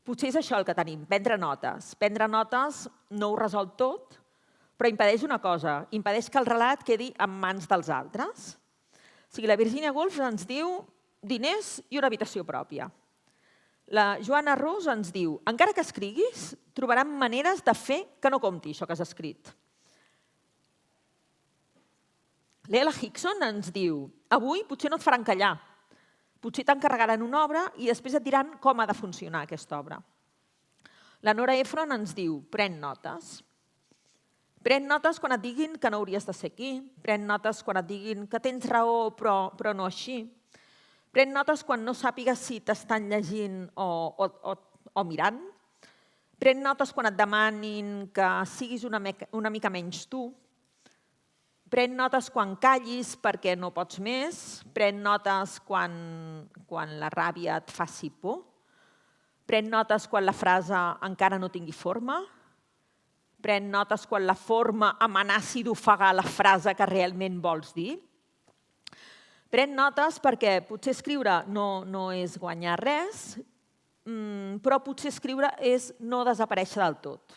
potser és això el que tenim, prendre notes. Prendre notes no ho resol tot, però impedeix una cosa, impedeix que el relat quedi en mans dels altres. O sigui, la Virginia Woolf ens diu diners i una habitació pròpia. La Joanna Rus ens diu, encara que escriguis, trobaran maneres de fer que no compti això que has escrit. L'Ella Hickson ens diu, avui potser no et faran callar, potser t'encarregaran una obra i després et diran com ha de funcionar aquesta obra. La Nora Ephron ens diu, pren notes. Pren notes quan et diguin que no hauries de ser aquí, pren notes quan et diguin que tens raó però no així. Pren notes quan no sàpigues si t'estan llegint o mirant. Pren notes quan et demanin que siguis una mica menys tu. Pren notes quan callis perquè no pots més. Pren notes quan la ràbia et faci por. Pren notes quan la frase encara no tingui forma. Pren notes quan la forma amenaci d'ofegar la frase que realment vols dir. Pren notes perquè potser escriure no és guanyar res, però potser escriure és no desaparèixer del tot.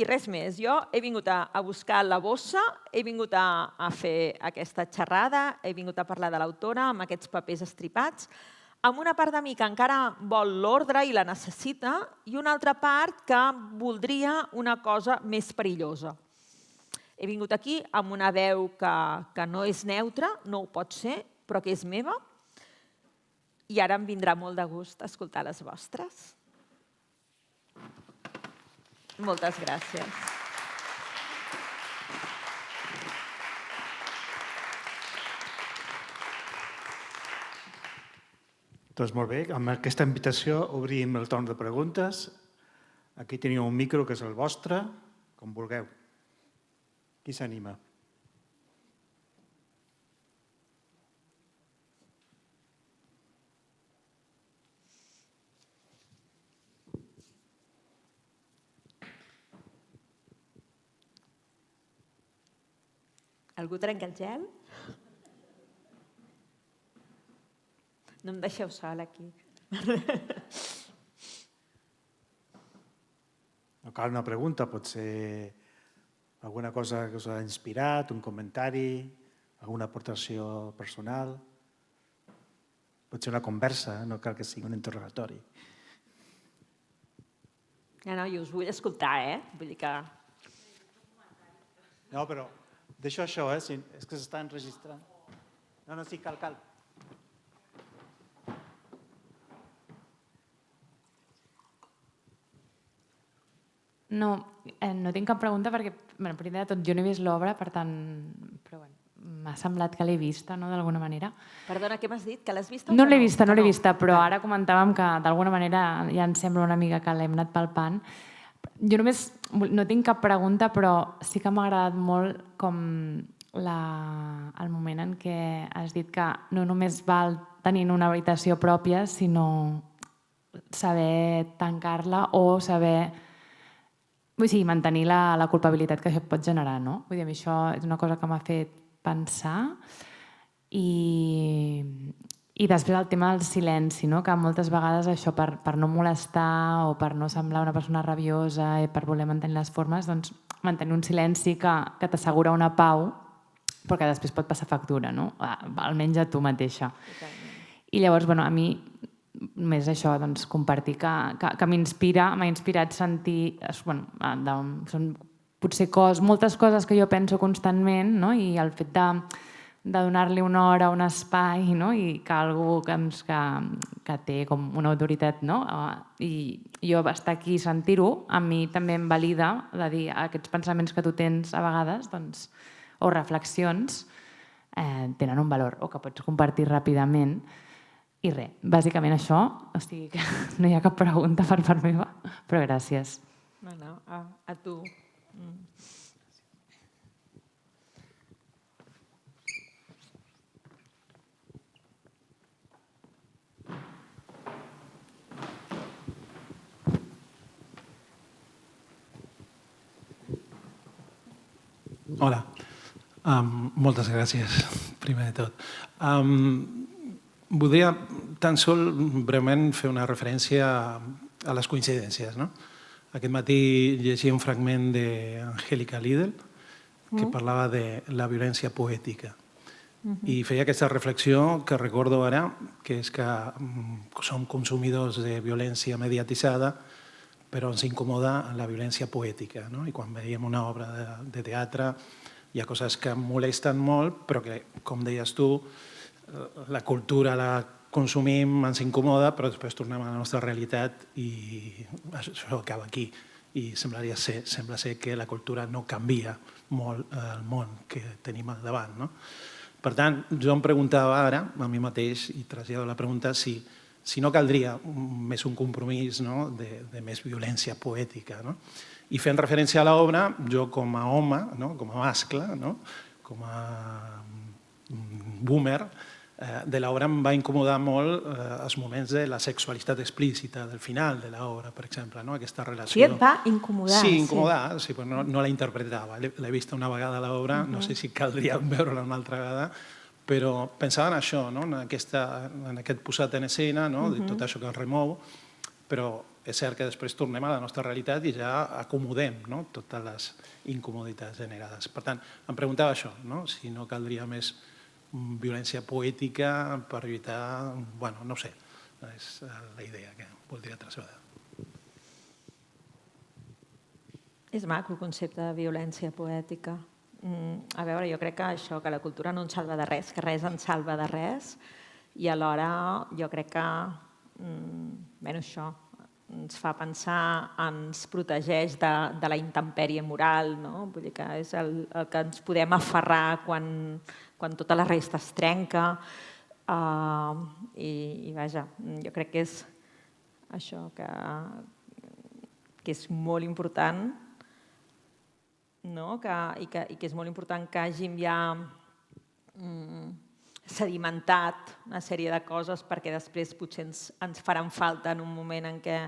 I res més, jo he vingut a buscar la bossa, he vingut a fer aquesta xerrada, he vingut a parlar de l'autora amb aquests papers estripats, amb una part de mi que encara vol l'ordre i la necessita i una altra part que voldria una cosa més perillosa. He vingut aquí amb una veu que no és neutra, no ho pot ser, però que és meva. I ara em vindrà molt de gust escoltar les vostres. Moltes gràcies. Doncs molt bé, amb aquesta invitació obrim el torn de preguntes. Aquí teniu un micro que és el vostre, com vulgueu. Qui s'anima? Algú trenca el gel? No em deixeu sol aquí. No cal una pregunta, pot ser alguna cosa que us ha inspirat, un comentari, alguna aportació personal. Pot ser una conversa, no cal que sigui un interrogatori. No, jo us vull escoltar, Vull dir que... No, però deixo això, és que s'està enregistrant. No, sí, cal. No tinc cap pregunta perquè, primer de tot, jo no he vist l'obra, per tant, però m'ha semblat que l'he vista, no, d'alguna manera. Perdona, què m'has dit? Que l'has vista? No l'he vista, però ara comentàvem que d'alguna manera ja em sembla una mica que l'hem anat palpant. Jo només no tinc cap pregunta, però sí que m'ha agradat molt com el moment en què has dit que no només val tenir una habitació pròpia, sinó saber tancar-la o saber... Vull dir, mantenir la culpabilitat que això pot generar, no? Vull dir, a mi això és una cosa que m'ha fet pensar i després el tema del silenci, no? Que moltes vegades això per no molestar o per no semblar una persona rabiosa i per voler mantenir les formes, doncs mantenir un silenci que t'assegura una pau però que després pot passar factura, no? Almenys a tu mateixa. I llavors, a mi només això, doncs, compartir que m'ha inspirat sentir... Són potser moltes coses que jo penso constantment, no? I el fet de donar-li una hora, un espai, no? I que algú que té com una autoritat, no? I jo estar aquí i sentir-ho, a mi també em valida de dir aquests pensaments que tu tens a vegades, doncs, o reflexions, tenen un valor o que pots compartir ràpidament. I res, bàsicament això, o sigui que no hi ha cap pregunta per part meva, però gràcies. No, a tu. Hola, moltes gràcies, primer de tot. Voldria tan sol breument fer una referència a les coincidències. Aquest matí llegia un fragment d'Angélica Lidl que parlava de la violència poètica i feia aquesta reflexió que recordo ara, que és que som consumidors de violència mediatitzada, però ens incomoda la violència poètica. I quan veiem una obra de teatre hi ha coses que molesten molt, però que, com deies tu, la cultura la consumim, ens incomoda, però després tornem a la nostra realitat i això acaba aquí. I sembla ser que la cultura no canvia molt el món que tenim al davant. Per tant, jo em preguntava ara, a mi mateix, i trasllado la pregunta, si no caldria més un compromís de més violència poètica. I fent referència a l'obra, jo com a home, com a mascle, com a boomer, de l'obra em va incomodar molt els moments de la sexualitat explícita del final de l'obra, per exemple, aquesta relació. Sí, et va incomodar. Sí, incomodar, però no la interpretava. L'he vista una vegada a l'obra, no sé si caldria veure-la una altra vegada, però pensava en això, en aquest posat en escena, de tot això que es remou, però és cert que després tornem a la nostra realitat i ja acomodem totes les incomoditats generades. Per tant, em preguntava això, si no caldria més violència poètica per evitar... Bueno, no ho sé, és la idea que voldria traslladar. És maco el concepte de violència poètica. A veure, jo crec que això, que la cultura no ens salva de res, que res ens salva de res, i alhora jo crec que, això, ens fa pensar, ens protegeix de la intempèrie moral, no? Vull dir que és el que ens podem aferrar quan tota la resta es trenca. I vaja, jo crec que és això, que és molt important, i que és molt important que hàgim ja sedimentat una sèrie de coses perquè després potser ens faran falta en un moment en què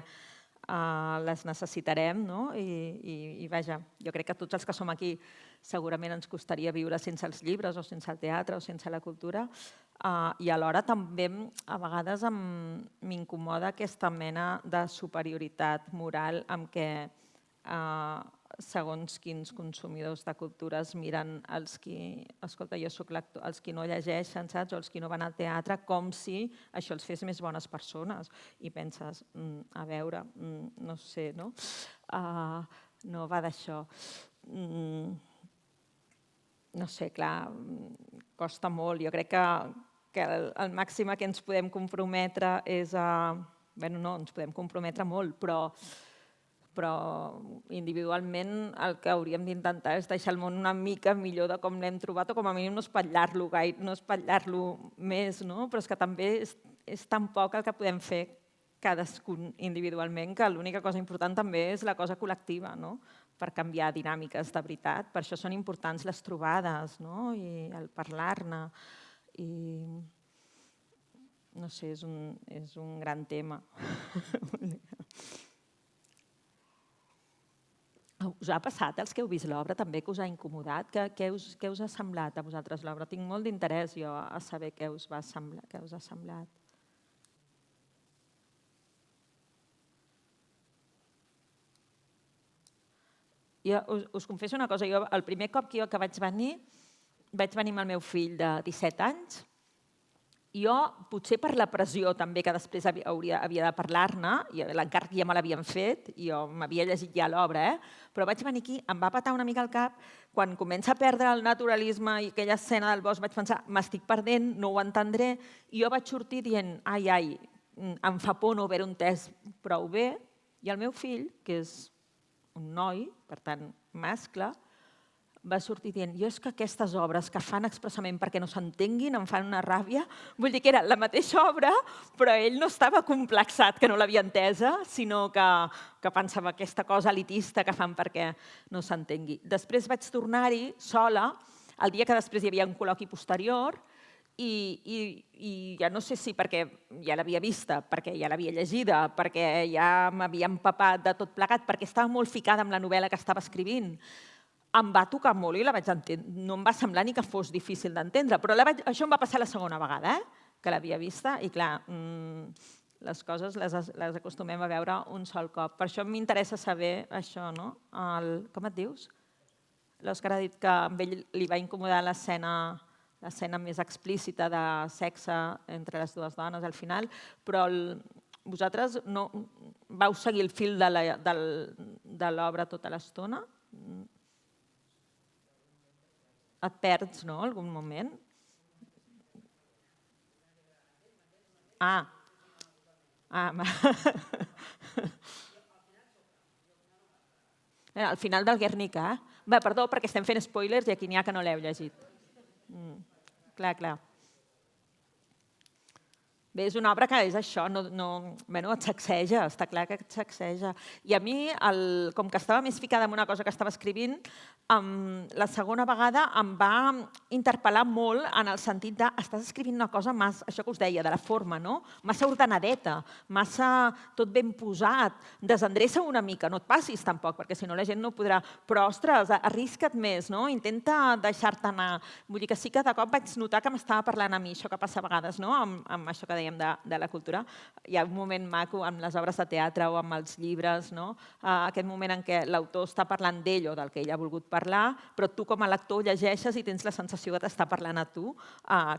les necessitarem. I vaja, jo crec que tots els que som aquí segurament ens costaria viure sense els llibres o sense el teatre o sense la cultura, i alhora també a vegades m'incomoda aquesta mena de superioritat moral amb què segons quins consumidors de cultura es miren els qui, escolta, jo soc l'actor, els qui no llegeixen, saps? O els qui no van al teatre, com si això els fes més bones persones. I penses, a veure, no sé, no? No va d'això. No sé, clar, costa molt. Jo crec que el màxim a què ens podem comprometre és a... Bé, no, ens podem comprometre molt, però individualment el que hauríem d'intentar és deixar el món una mica millor de com l'hem trobat, o com a mínim no espatllar-lo gaire, no espatllar-lo més, no? Però és que també és tan poc el que podem fer cadascun individualment, que l'única cosa important també és la cosa col·lectiva, no? Per canviar dinàmiques de veritat. Per això són importants les trobades, no? I el parlar-ne. I no sé, és un gran tema. Us ha passat, els que heu vist l'obra, també que us ha incomodat? Què us ha semblat a vosaltres l'obra? Tinc molt d'interès jo a saber què us ha semblat. Jo us confesso una cosa, jo el primer cop que vaig venir amb el meu fill de 17 anys Jo, potser per la pressió també, que després havia de parlar-ne, i l'encàrrec ja me l'havien fet, i jo m'havia llegit ja l'obra, però vaig venir aquí, em va patar una mica el cap, quan comença a perdre el naturalisme i aquella escena del bosc, vaig pensar, m'estic perdent, no ho entendré, i jo vaig sortir dient, ai, em fa por no haver-ho entès prou bé, i el meu fill, que és un noi, per tant, mascle, va sortir dient, jo és que aquestes obres que fan expressament perquè no s'entenguin em fan una ràbia. Vull dir que era la mateixa obra, però ell no estava complexat que no l'havia entesa, sinó que pensava aquesta cosa elitista que fan perquè no s'entengui. Després vaig tornar-hi sola, el dia que després hi havia un col·loqui posterior, i ja no sé si perquè ja l'havia vista, perquè ja l'havia llegida, perquè ja m'havia empapat de tot plegat, perquè estava molt ficada amb la novel·la que estava escrivint, em va tocar molt i la vaig entendre. No em va semblar ni que fos difícil d'entendre, però això em va passar la segona vegada, que l'havia vista, i clar, les coses les acostumem a veure un sol cop. Per això m'interessa saber això, no? Com et dius? L'Òscar ha dit que a ell li va incomodar l'escena més explícita de sexe entre les dues dones al final, però vosaltres no vau seguir el fil de l'obra tota l'estona? Et perds, no?, algun moment? Al final del Guernica, perdó, perquè estem fent spoilers i aquí n'hi ha que no l'heu llegit. Clar. Bé, és una obra que és això, et sacseja, està clar que et sacseja. I a mi, com que estava més ficada en una cosa que estava escrivint, la segona vegada em va interpel·lar molt en el sentit de estàs escrivint una cosa, això que us deia, de la forma, no? Massa ordenadeta, massa tot ben posat, desendreça una mica, no et passis tampoc, perquè si no la gent no podrà, però ostres, arrisca't més, no? Intenta deixar-te anar. Vull dir que sí que de cop vaig notar que m'estava parlant a mi, això que passa a vegades, no? Amb això que dèiem de la cultura. Hi ha un moment maco amb les obres de teatre o amb els llibres, no? Aquest moment en què l'autor està parlant d'ell o del que ell ha volgut parlar, però tu com a lector llegeixes i tens la sensació que t'està parlant a tu,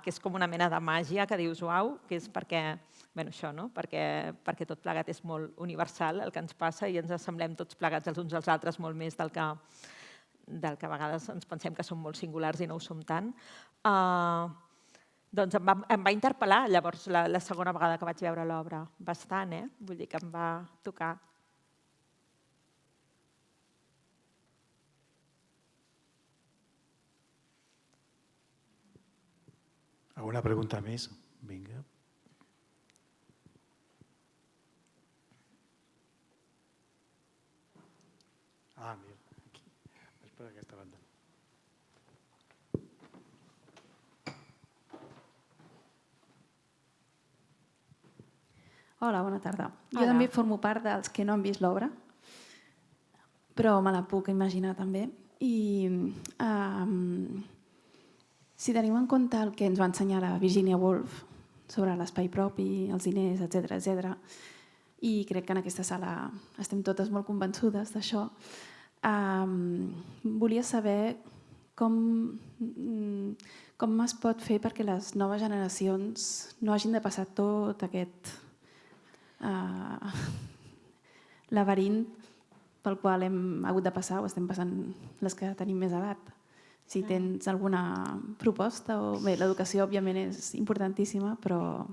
que és com una mena de màgia que dius, uau, que és perquè, això, no? Perquè tot plegat és molt universal el que ens passa i ens assemblem tots plegats els uns als altres molt més del que a vegades ens pensem que som molt singulars i no ho som tant. Doncs em va interpel·lar llavors la segona vegada que vaig veure l'obra. Bastant, Vull dir que em va tocar. Alguna pregunta més? Vinga. Mira, aquí. Vaig per aquesta banda. Hola, bona tarda. Jo també formo part dels que no han vist l'obra, però me la puc imaginar també. I si tenim en compte el que ens va ensenyar la Virginia Woolf sobre l'espai propi, els diners, etc., i crec que en aquesta sala estem totes molt convençudes d'això, volia saber com es pot fer perquè les noves generacions no hagin de passar tot aquest laberint pel qual hem hagut de passar o estem passant les que tenim més edat. Si tens alguna proposta, o bé, l'educació òbviament és importantíssima, però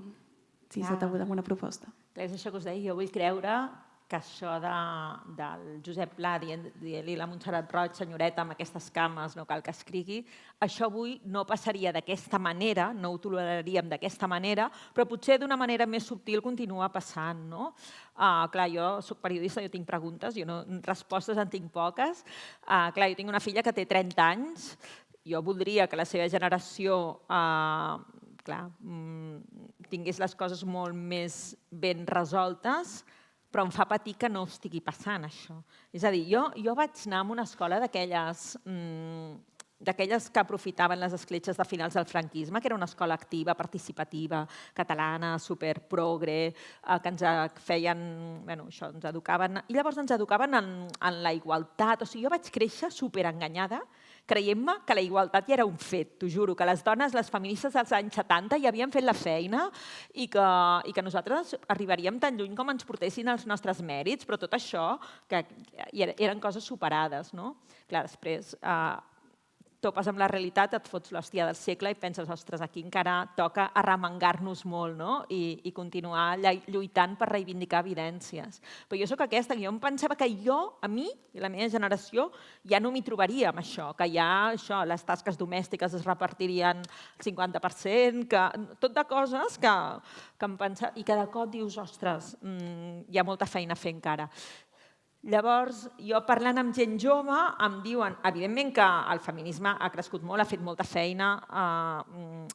si s'ha tingut alguna proposta. És això que us deia, jo vull creure que això del Josep Pla dient-li la Montserrat Roig, senyoreta, amb aquestes cames, no cal que escrigui, això avui no passaria d'aquesta manera, no ho toleraríem d'aquesta manera, però potser d'una manera més subtil continua passant, no? Clar, jo soc periodista, jo tinc preguntes, respostes en tinc poques. Clar, jo tinc una filla que té 30 anys, jo voldria que la seva generació tingués les coses molt més ben resoltes, però em fa patir que no estigui passant això. És a dir, jo vaig anar a una escola d'aquelles que aprofitaven les escletxes de finals del franquisme, que era una escola activa, participativa, catalana, superprogre, que ens feien, això, ens educaven, i llavors ens educaven en la igualtat. O sigui, jo vaig créixer superenganyada creiem-me que la igualtat ja era un fet, t'ho juro, que les dones, les feministes dels anys 70 ja havien fet la feina i que nosaltres arribaríem tan lluny com ens portessin els nostres mèrits, però tot això que eren coses superades, no? Clar, després topes amb la realitat, et fots l'hòstia del segle i penses, ostres, aquí encara toca arremangar-nos molt, no? I continuar lluitant per reivindicar evidències. Però jo sóc aquesta, que jo em pensava que a mi, i la meva generació, ja no m'hi trobaria amb això, que ja les tasques domèstiques es repartirien el 50%, tot de coses que em pensava, i que de cop dius, ostres, hi ha molta feina a fer encara. Llavors, jo parlant amb gent jove, em diuen, evidentment que el feminisme ha crescut molt, ha fet molta feina,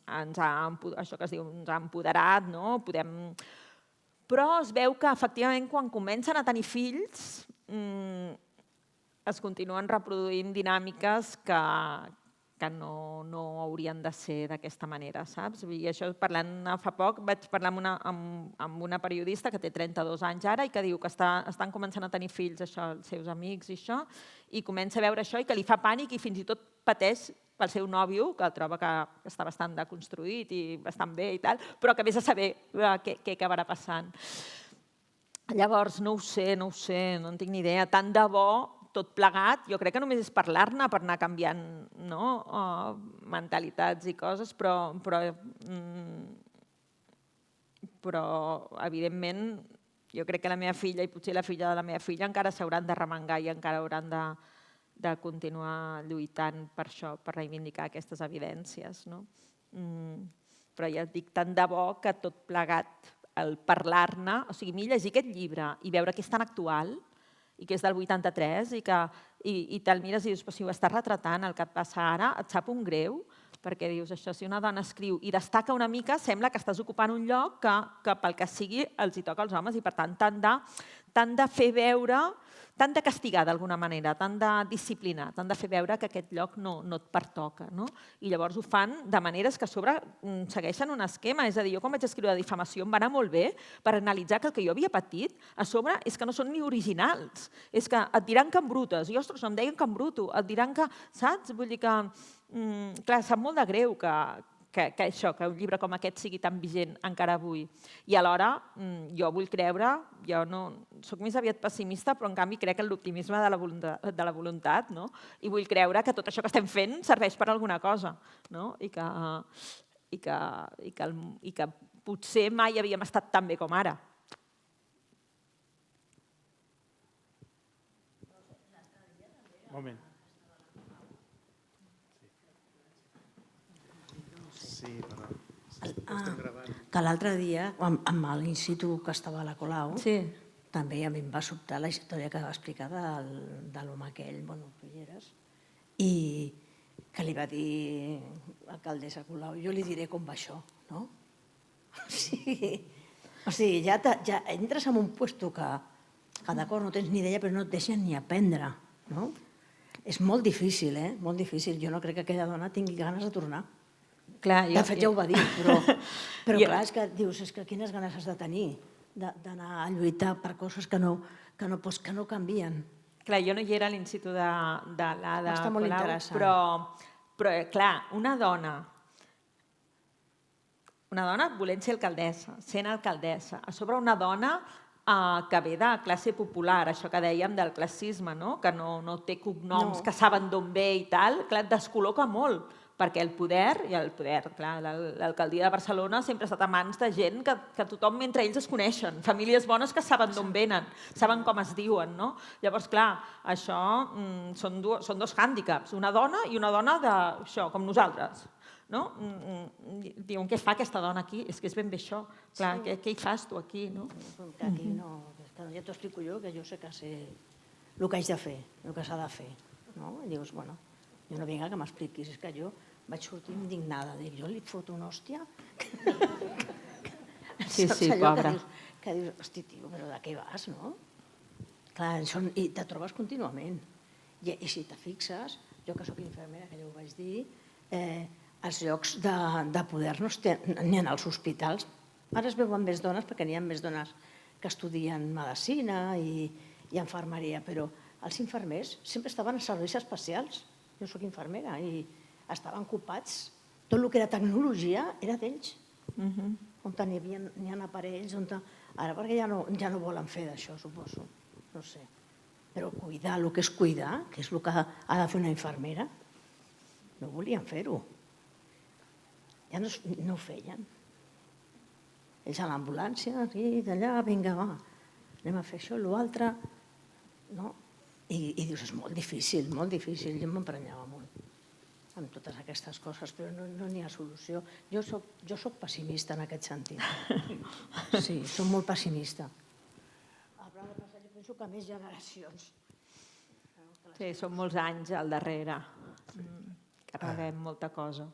això que es diu, ens ha empoderat, no? Però es veu que, efectivament, quan comencen a tenir fills, es continuen reproduint dinàmiques que no haurien de ser d'aquesta manera, saps? I això, parlant fa poc, vaig parlar amb una periodista que té 32 anys ara i que diu que estan començant a tenir fills, això, els seus amics i això, i comença a veure això i que li fa pànic i fins i tot pateix pel seu nòvio, que el troba que està bastant deconstruït i bastant bé i tal, però que vés a saber què acabarà passant. Llavors, no ho sé, no en tinc ni idea. Tant de bo tot plegat, jo crec que només és parlar-ne per anar canviant mentalitats i coses, però evidentment jo crec que la meva filla i potser la filla de la meva filla encara s'hauran de remengar i encara hauran de continuar lluitant per això, per reivindicar aquestes evidències. Però ja et dic, tant de bo que tot plegat, el parlar-ne, o sigui, a mi llegir aquest llibre i veure que és tan actual i que és del 83 i te'l mires i dius, però si ho estàs retratant, el que et passa ara, et sap un greu, perquè dius, això, si una dona escriu i destaca una mica, sembla que estàs ocupant un lloc que pel que sigui els hi toca als homes i per tant t'han de fer veure, t'han de castigar d'alguna manera, t'han de disciplinar, t'han de fer veure que aquest lloc no et pertoca. I llavors ho fan de maneres que a sobre segueixen un esquema. És a dir, jo quan vaig escriure la difamació em va anar molt bé per analitzar que el que jo havia patit a sobre és que no són ni originals. És que et diran que embrutes. I, ostres, em deien que embruto. Et diran que, saps? Vull dir que, clar, sap molt de greu que un llibre com aquest sigui tan vigent encara avui. I alhora, jo vull creure, jo soc més aviat pessimista, però en canvi crec en l'optimisme de la voluntat, i vull creure que tot això que estem fent serveix per alguna cosa, i que potser mai havíem estat tan bé com ara. Moment. Sí, però estem gravant. Que l'altre dia, amb l'institut que estava a la Colau, també a mi em va sobtar la història que va explicar de l'home aquell, bueno, tu hi eres, i que li va dir alcaldessa Colau, jo li diré com va això, no? O sigui, ja entres en un puesto que d'acord, no tens ni idea, però no et deixen ni aprendre, no? És molt difícil, molt difícil. Jo no crec que aquella dona tingui ganes de tornar. De fet, ja ho va dir, però clar, és que dius, és que quines ganes has de tenir d'anar a lluitar per coses que no canvien. Clar, jo no hi era a l'institut de l'Ada Està molt Colau, interessant. però clar, una dona volent ser alcaldessa, sent alcaldessa, a sobre una dona que ve de classe popular, això que dèiem del classisme, que no té cognoms que saben d'on ve i tal, clar, et descol·loca molt, perquè el poder, clar, l'alcaldia de Barcelona sempre ha estat a mans de gent que tothom entre ells es coneixen, famílies bones que saben d'on venen, saben com es diuen, no? Llavors, clar, això són dos hàndicaps, una dona i una dona d'això, com nosaltres. Diuen, què fa aquesta dona aquí? És que és ben bé això. Clar, què hi fas tu aquí? Aquí no, ja t'ho explico jo, que jo sé que sé el que haig de fer, el que s'ha de fer. I dius, bueno, jo no vinc a que m'expliquis, és que jo vaig sortir indignada, dic, jo li foto una hòstia. Sí, pobra. Que dius, hosti, tio, però de què vas, no? Clar, i te trobes contínuament. I si te fixes, jo que soc infermera, que ja ho vaig dir, els llocs de poder n'hi ha als hospitals. Ara es veuen més dones perquè n'hi ha més dones que estudien medicina i infermeria, però els infermers sempre estaven a serveis especials. Jo soc infermera i estaven ocupats. Tot el que era tecnologia era d'ells. On n'hi ha aparells, ara perquè ja no volen fer d'això, suposo. No sé. Però cuidar, el que és cuidar, que és el que ha de fer una infermera, no volien fer-ho. Ja no ho feien. Ells a l'ambulància, aquí, d'allà, vinga, va, anem a fer això, l'altre... No? I dius, és molt difícil, molt difícil. Jo m'emprenyava molt amb totes aquestes coses, però no n'hi ha solució. Jo soc pessimista en aquest sentit. Sí, soc molt pessimista. Haurà de passar, jo penso que més generacions. Sí, són molts anys al darrere. Carreguem molta cosa.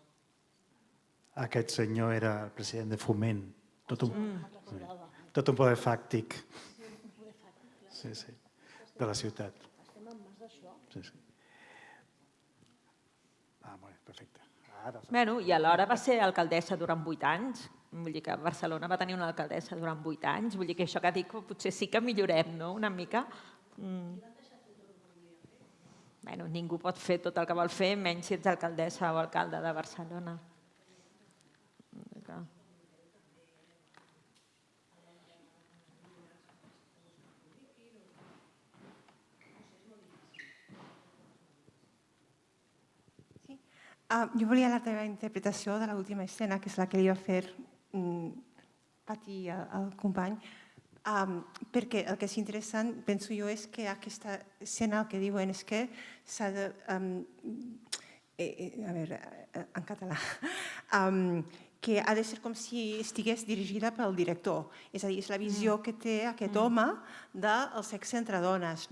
Aquest senyor era el president de Foment. Tot un poder fàctic. Sí, sí. De la ciutat. Estem en mans d'això. Sí, sí. Molt bé, perfecte. Bueno, i alhora va ser alcaldessa durant 8 anys. Vull dir que Barcelona va tenir una alcaldessa durant 8 anys. Vull dir que això que dic potser sí que millorem, no?, una mica. Bueno, ningú pot fer tot el que vol fer, menys si ets alcaldessa o alcalde de Barcelona. Jo volia la teva interpretació de l'última escena, que és la que li va fer patir al company, perquè el que és interessant, penso jo, és que aquesta escena el que diuen és que s'ha de... A veure, en català... que ha de ser com si estigués dirigida pel director. És a dir, és la visió que té aquest home del sexe entre dones.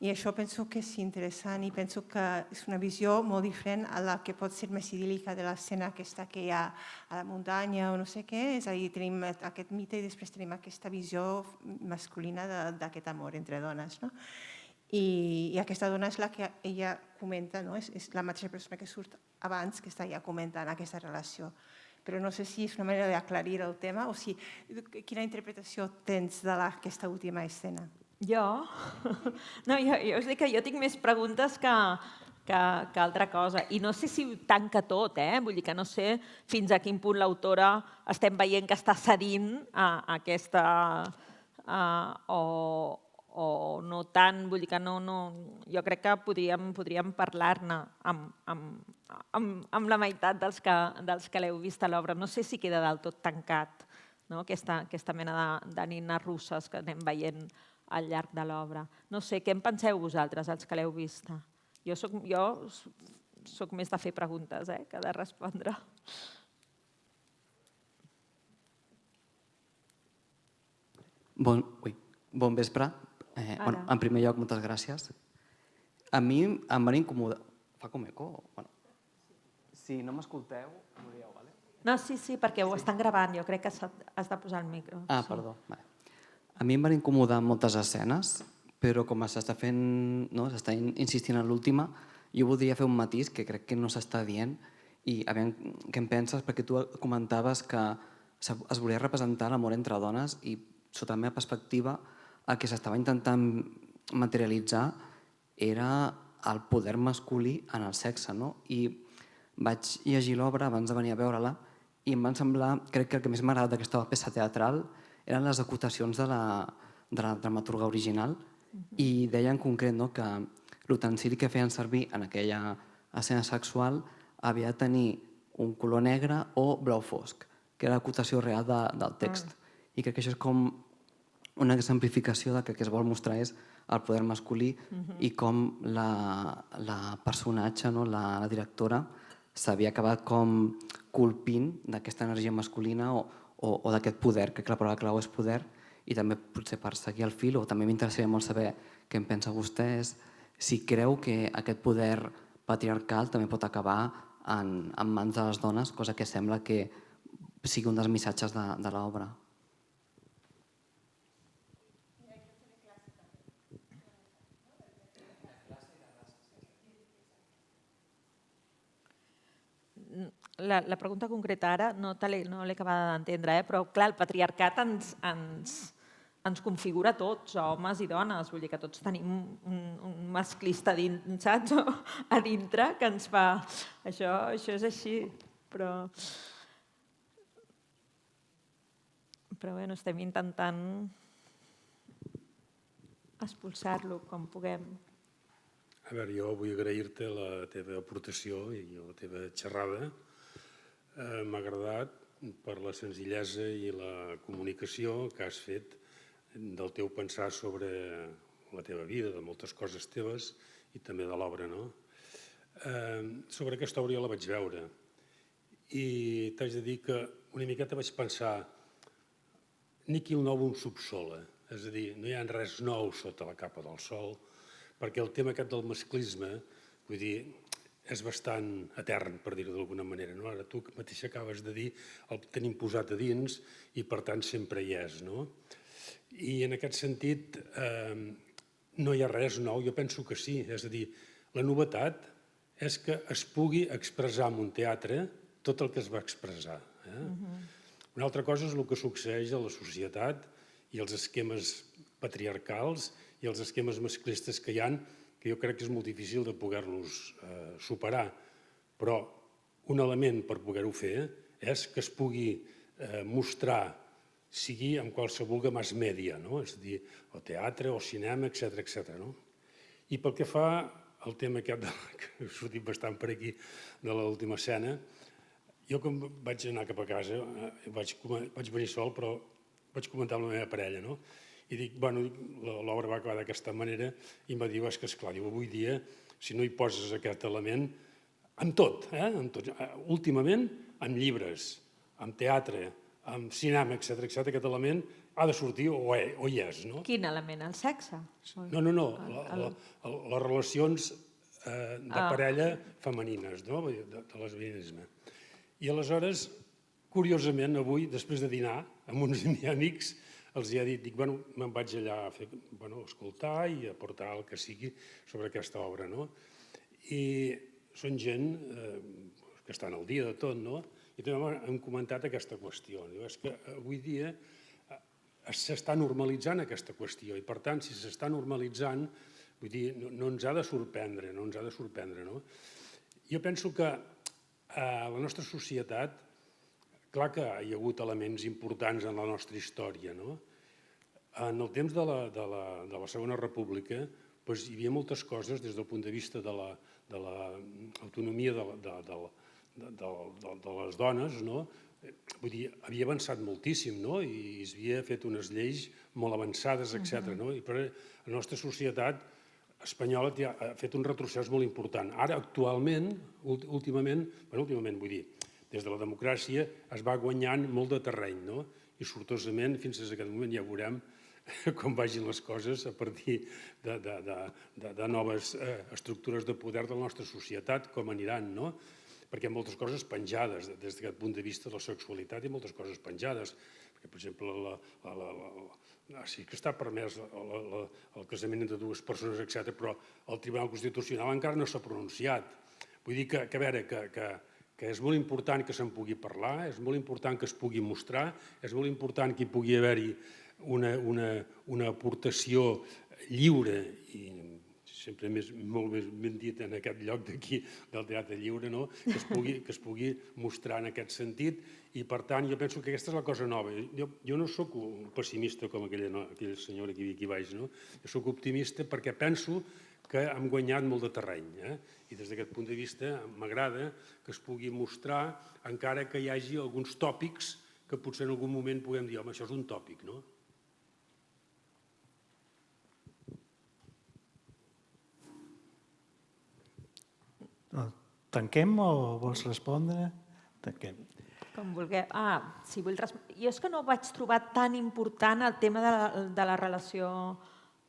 I això penso que és interessant i penso que és una visió molt diferent a la que pot ser més idíl·lica de l'escena aquesta que hi ha a la muntanya o no sé què. És a dir, tenim aquest mite i després tenim aquesta visió masculina d'aquest amor entre dones. I aquesta dona és la que ella comenta, és la mateixa persona que surt abans que està ja comentant aquesta relació. Però no sé si és una manera d'aclarir el tema o si... Quina interpretació tens d'aquesta última escena? Jo? No, jo us dic que jo tinc més preguntes que altra cosa. I no sé si ho tanca tot, vull dir que no sé fins a quin punt l'autora estem veient que està cedint a aquesta... o no tant, vull dir que no... Jo crec que podríem parlar-ne amb la meitat dels que l'heu vist a l'obra. No sé si queda del tot tancat, aquesta mena de nines russes que anem veient al llarg de l'obra. No sé, què en penseu vosaltres, els que l'heu vista? Jo soc més de fer preguntes que de respondre. Bon vespre. En primer lloc, moltes gràcies. A mi em van incomodar... Fa com eco? Si no m'escolteu, m'ho dieu, vale? No, sí, perquè ho estan gravant. Jo crec que has de posar el micro. Perdó. A mi em van incomodar moltes escenes, però com s'està fent, s'està insistint en l'última, jo voldria fer un matís que crec que no s'està dient i a veure què en penses, perquè tu comentaves que es volia representar l'amor entre dones i sota la meva perspectiva el que s'estava intentant materialitzar era el poder masculí en el sexe. I vaig llegir l'obra abans de venir a veure-la i em van semblar, crec que el que més m'ha agradat d'aquesta peça teatral eren les acotacions de la dramaturga original i deia en concret que l'utensili que feien servir en aquella escena sexual havia de tenir un color negre o blau fosc, que era l'acotació real del text. I crec que això és com una exemplificació de que el que es vol mostrar és el poder masculí i com la personatge, la directora, s'havia acabat com colpint d'aquesta energia masculina o d'aquest poder, crec que la paraula clau és poder, i també potser per seguir el fil, o també m'interessaria molt saber què en pensa vostè, si creu que aquest poder patriarcal també pot acabar en mans de les dones, cosa que sembla que sigui un dels missatges de l'obra. La pregunta concreta ara no l'he acabada d'entendre, però clar, el patriarcat ens configura a tots, a homes i dones. Vull dir que tots tenim un masclista dins, saps? A dintre que ens fa... Això és així, però bueno, estem intentant expulsar-lo com puguem. A veure, jo vull agrair-te la teva aportació i la teva xerrada. M'ha agradat per la senzillesa i la comunicació que has fet del teu pensar sobre la teva vida, de moltes coses teves i també de l'obra, no? Sobre aquesta obra jo la vaig veure i t'haig de dir que una miqueta vaig pensar Nihil novum sub sole, és a dir, no hi ha res nou sota la capa del sol, perquè el tema aquest del masclisme, vull dir, és bastant etern, per dir-ho d'alguna manera. No? Ara tu mateix acabes de dir el tenim posat a dins i per tant sempre hi és. No? I en aquest sentit no hi ha res nou, jo penso que sí, és a dir, la novetat és que es pugui expressar en un teatre tot el que es va expressar. Una altra cosa és el que succeeix a la societat i els esquemes patriarcals i els esquemes masclistes que hi ha, que jo crec que és molt difícil de poder-los superar. Però un element per poder-ho fer és que es pugui mostrar, sigui en qualsevol mass media, no? És a dir, o teatre, o cinema, etc. No? I pel que fa al tema aquest, que ha sortit bastant per aquí, de l'última escena, jo quan vaig anar cap a casa, vaig venir sol, però vaig comentar amb la meva parella, no? I dic, bueno, l'obra va acabar d'aquesta manera i em va dir, és que esclar, avui dia, si no hi poses aquest element, amb tot, últimament, amb llibres, amb teatre, amb cinema, etc., aquest element ha de sortir o hi és, no? Quin element? El sexe? No, les relacions de parella femenines, no? De lesbianisme. I aleshores, curiosament, avui, després de dinar, amb uns amics, els hi ha dit, dic, bueno, me'n vaig allà a fer, escoltar i aportar el que sigui sobre aquesta obra, no? I són gent que estan al dia de tot, no? I també hem comentat aquesta qüestió. És que avui dia s'està normalitzant aquesta qüestió i, per tant, si s'està normalitzant, vull dir, no ens ha de sorprendre, no? Jo penso que a la nostra societat, clar que hi ha hagut elements importants en la nostra història, no? En el temps de la Segona República hi havia moltes coses des del punt de vista de l'autonomia de les dones, no? Vull dir, havia avançat moltíssim, no? I s'havia fet unes lleis molt avançades, etc. I la nostra societat espanyola ha fet un retrocés molt important. Ara, actualment, últimament, vull dir, des de la democràcia es va guanyant molt de terreny, no? I sortosament, fins a aquest moment ja veurem com vagin les coses a partir de noves estructures de poder de la nostra societat, com aniran, no? Perquè hi ha moltes coses penjades, des d'aquest punt de vista de la sexualitat, hi ha moltes coses penjades. Perquè, per exemple, sí que està permès el casament entre dues persones, etc., però el Tribunal Constitucional encara no s'ha pronunciat. Vull dir que, a veure, que és molt important que se'n pugui parlar, és molt important que es pugui mostrar, és molt important que hi pugui haver-hi una aportació lliure, i sempre molt més ben dit en aquest lloc d'aquí del Teatre Lliure, no? Que es pugui mostrar en aquest sentit, i per tant jo penso que aquesta és la cosa nova. Jo no sóc un pessimista com aquella senyora que hi havia aquí baix, no? Jo sóc optimista perquè penso que hem guanyat molt de terreny. I des d'aquest punt de vista m'agrada que es pugui mostrar, encara que hi hagi alguns tòpics que potser en algun moment puguem dir, home, això és un tòpic, no? Tanquem o vols respondre? Tanquem. Com vulgueu. Si vull respondre. Jo és que no vaig trobar tan important el tema de la relació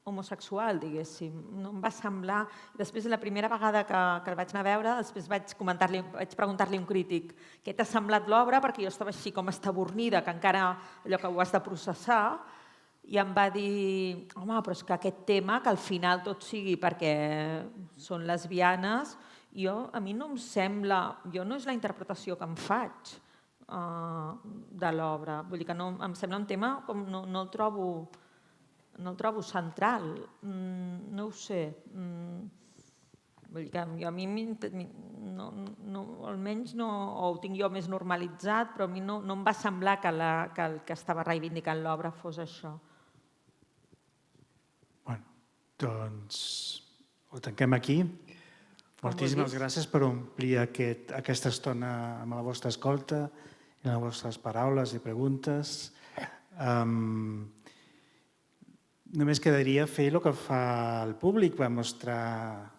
homosexual, diguéssim. No em va semblar... Després, la primera vegada que el vaig anar a veure, després vaig preguntar-li a un crític què t'ha semblat l'obra, perquè jo estava així com estabornida, que encara allò que ho has de processar, i em va dir, home, però és que aquest tema, que al final tot sigui perquè són lesbianes, a mi no em sembla... No és la interpretació que em faig de l'obra. Vull dir que em sembla un tema com no el trobo no el trobo central. No ho sé. Vull dir que a mi, almenys, ho tinc jo més normalitzat, però a mi no em va semblar que el que estava reivindicant l'obra fos això. Bueno, doncs ho tanquem aquí. Moltíssimes gràcies per omplir aquesta estona amb la vostra escolta i les vostres paraules i preguntes. Només quedaria fer el que fa el públic, va mostrar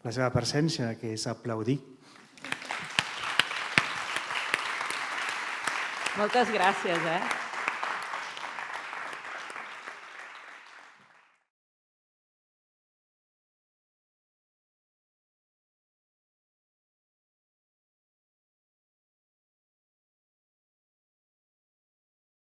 la seva presència, que és aplaudir. Moltes gràcies,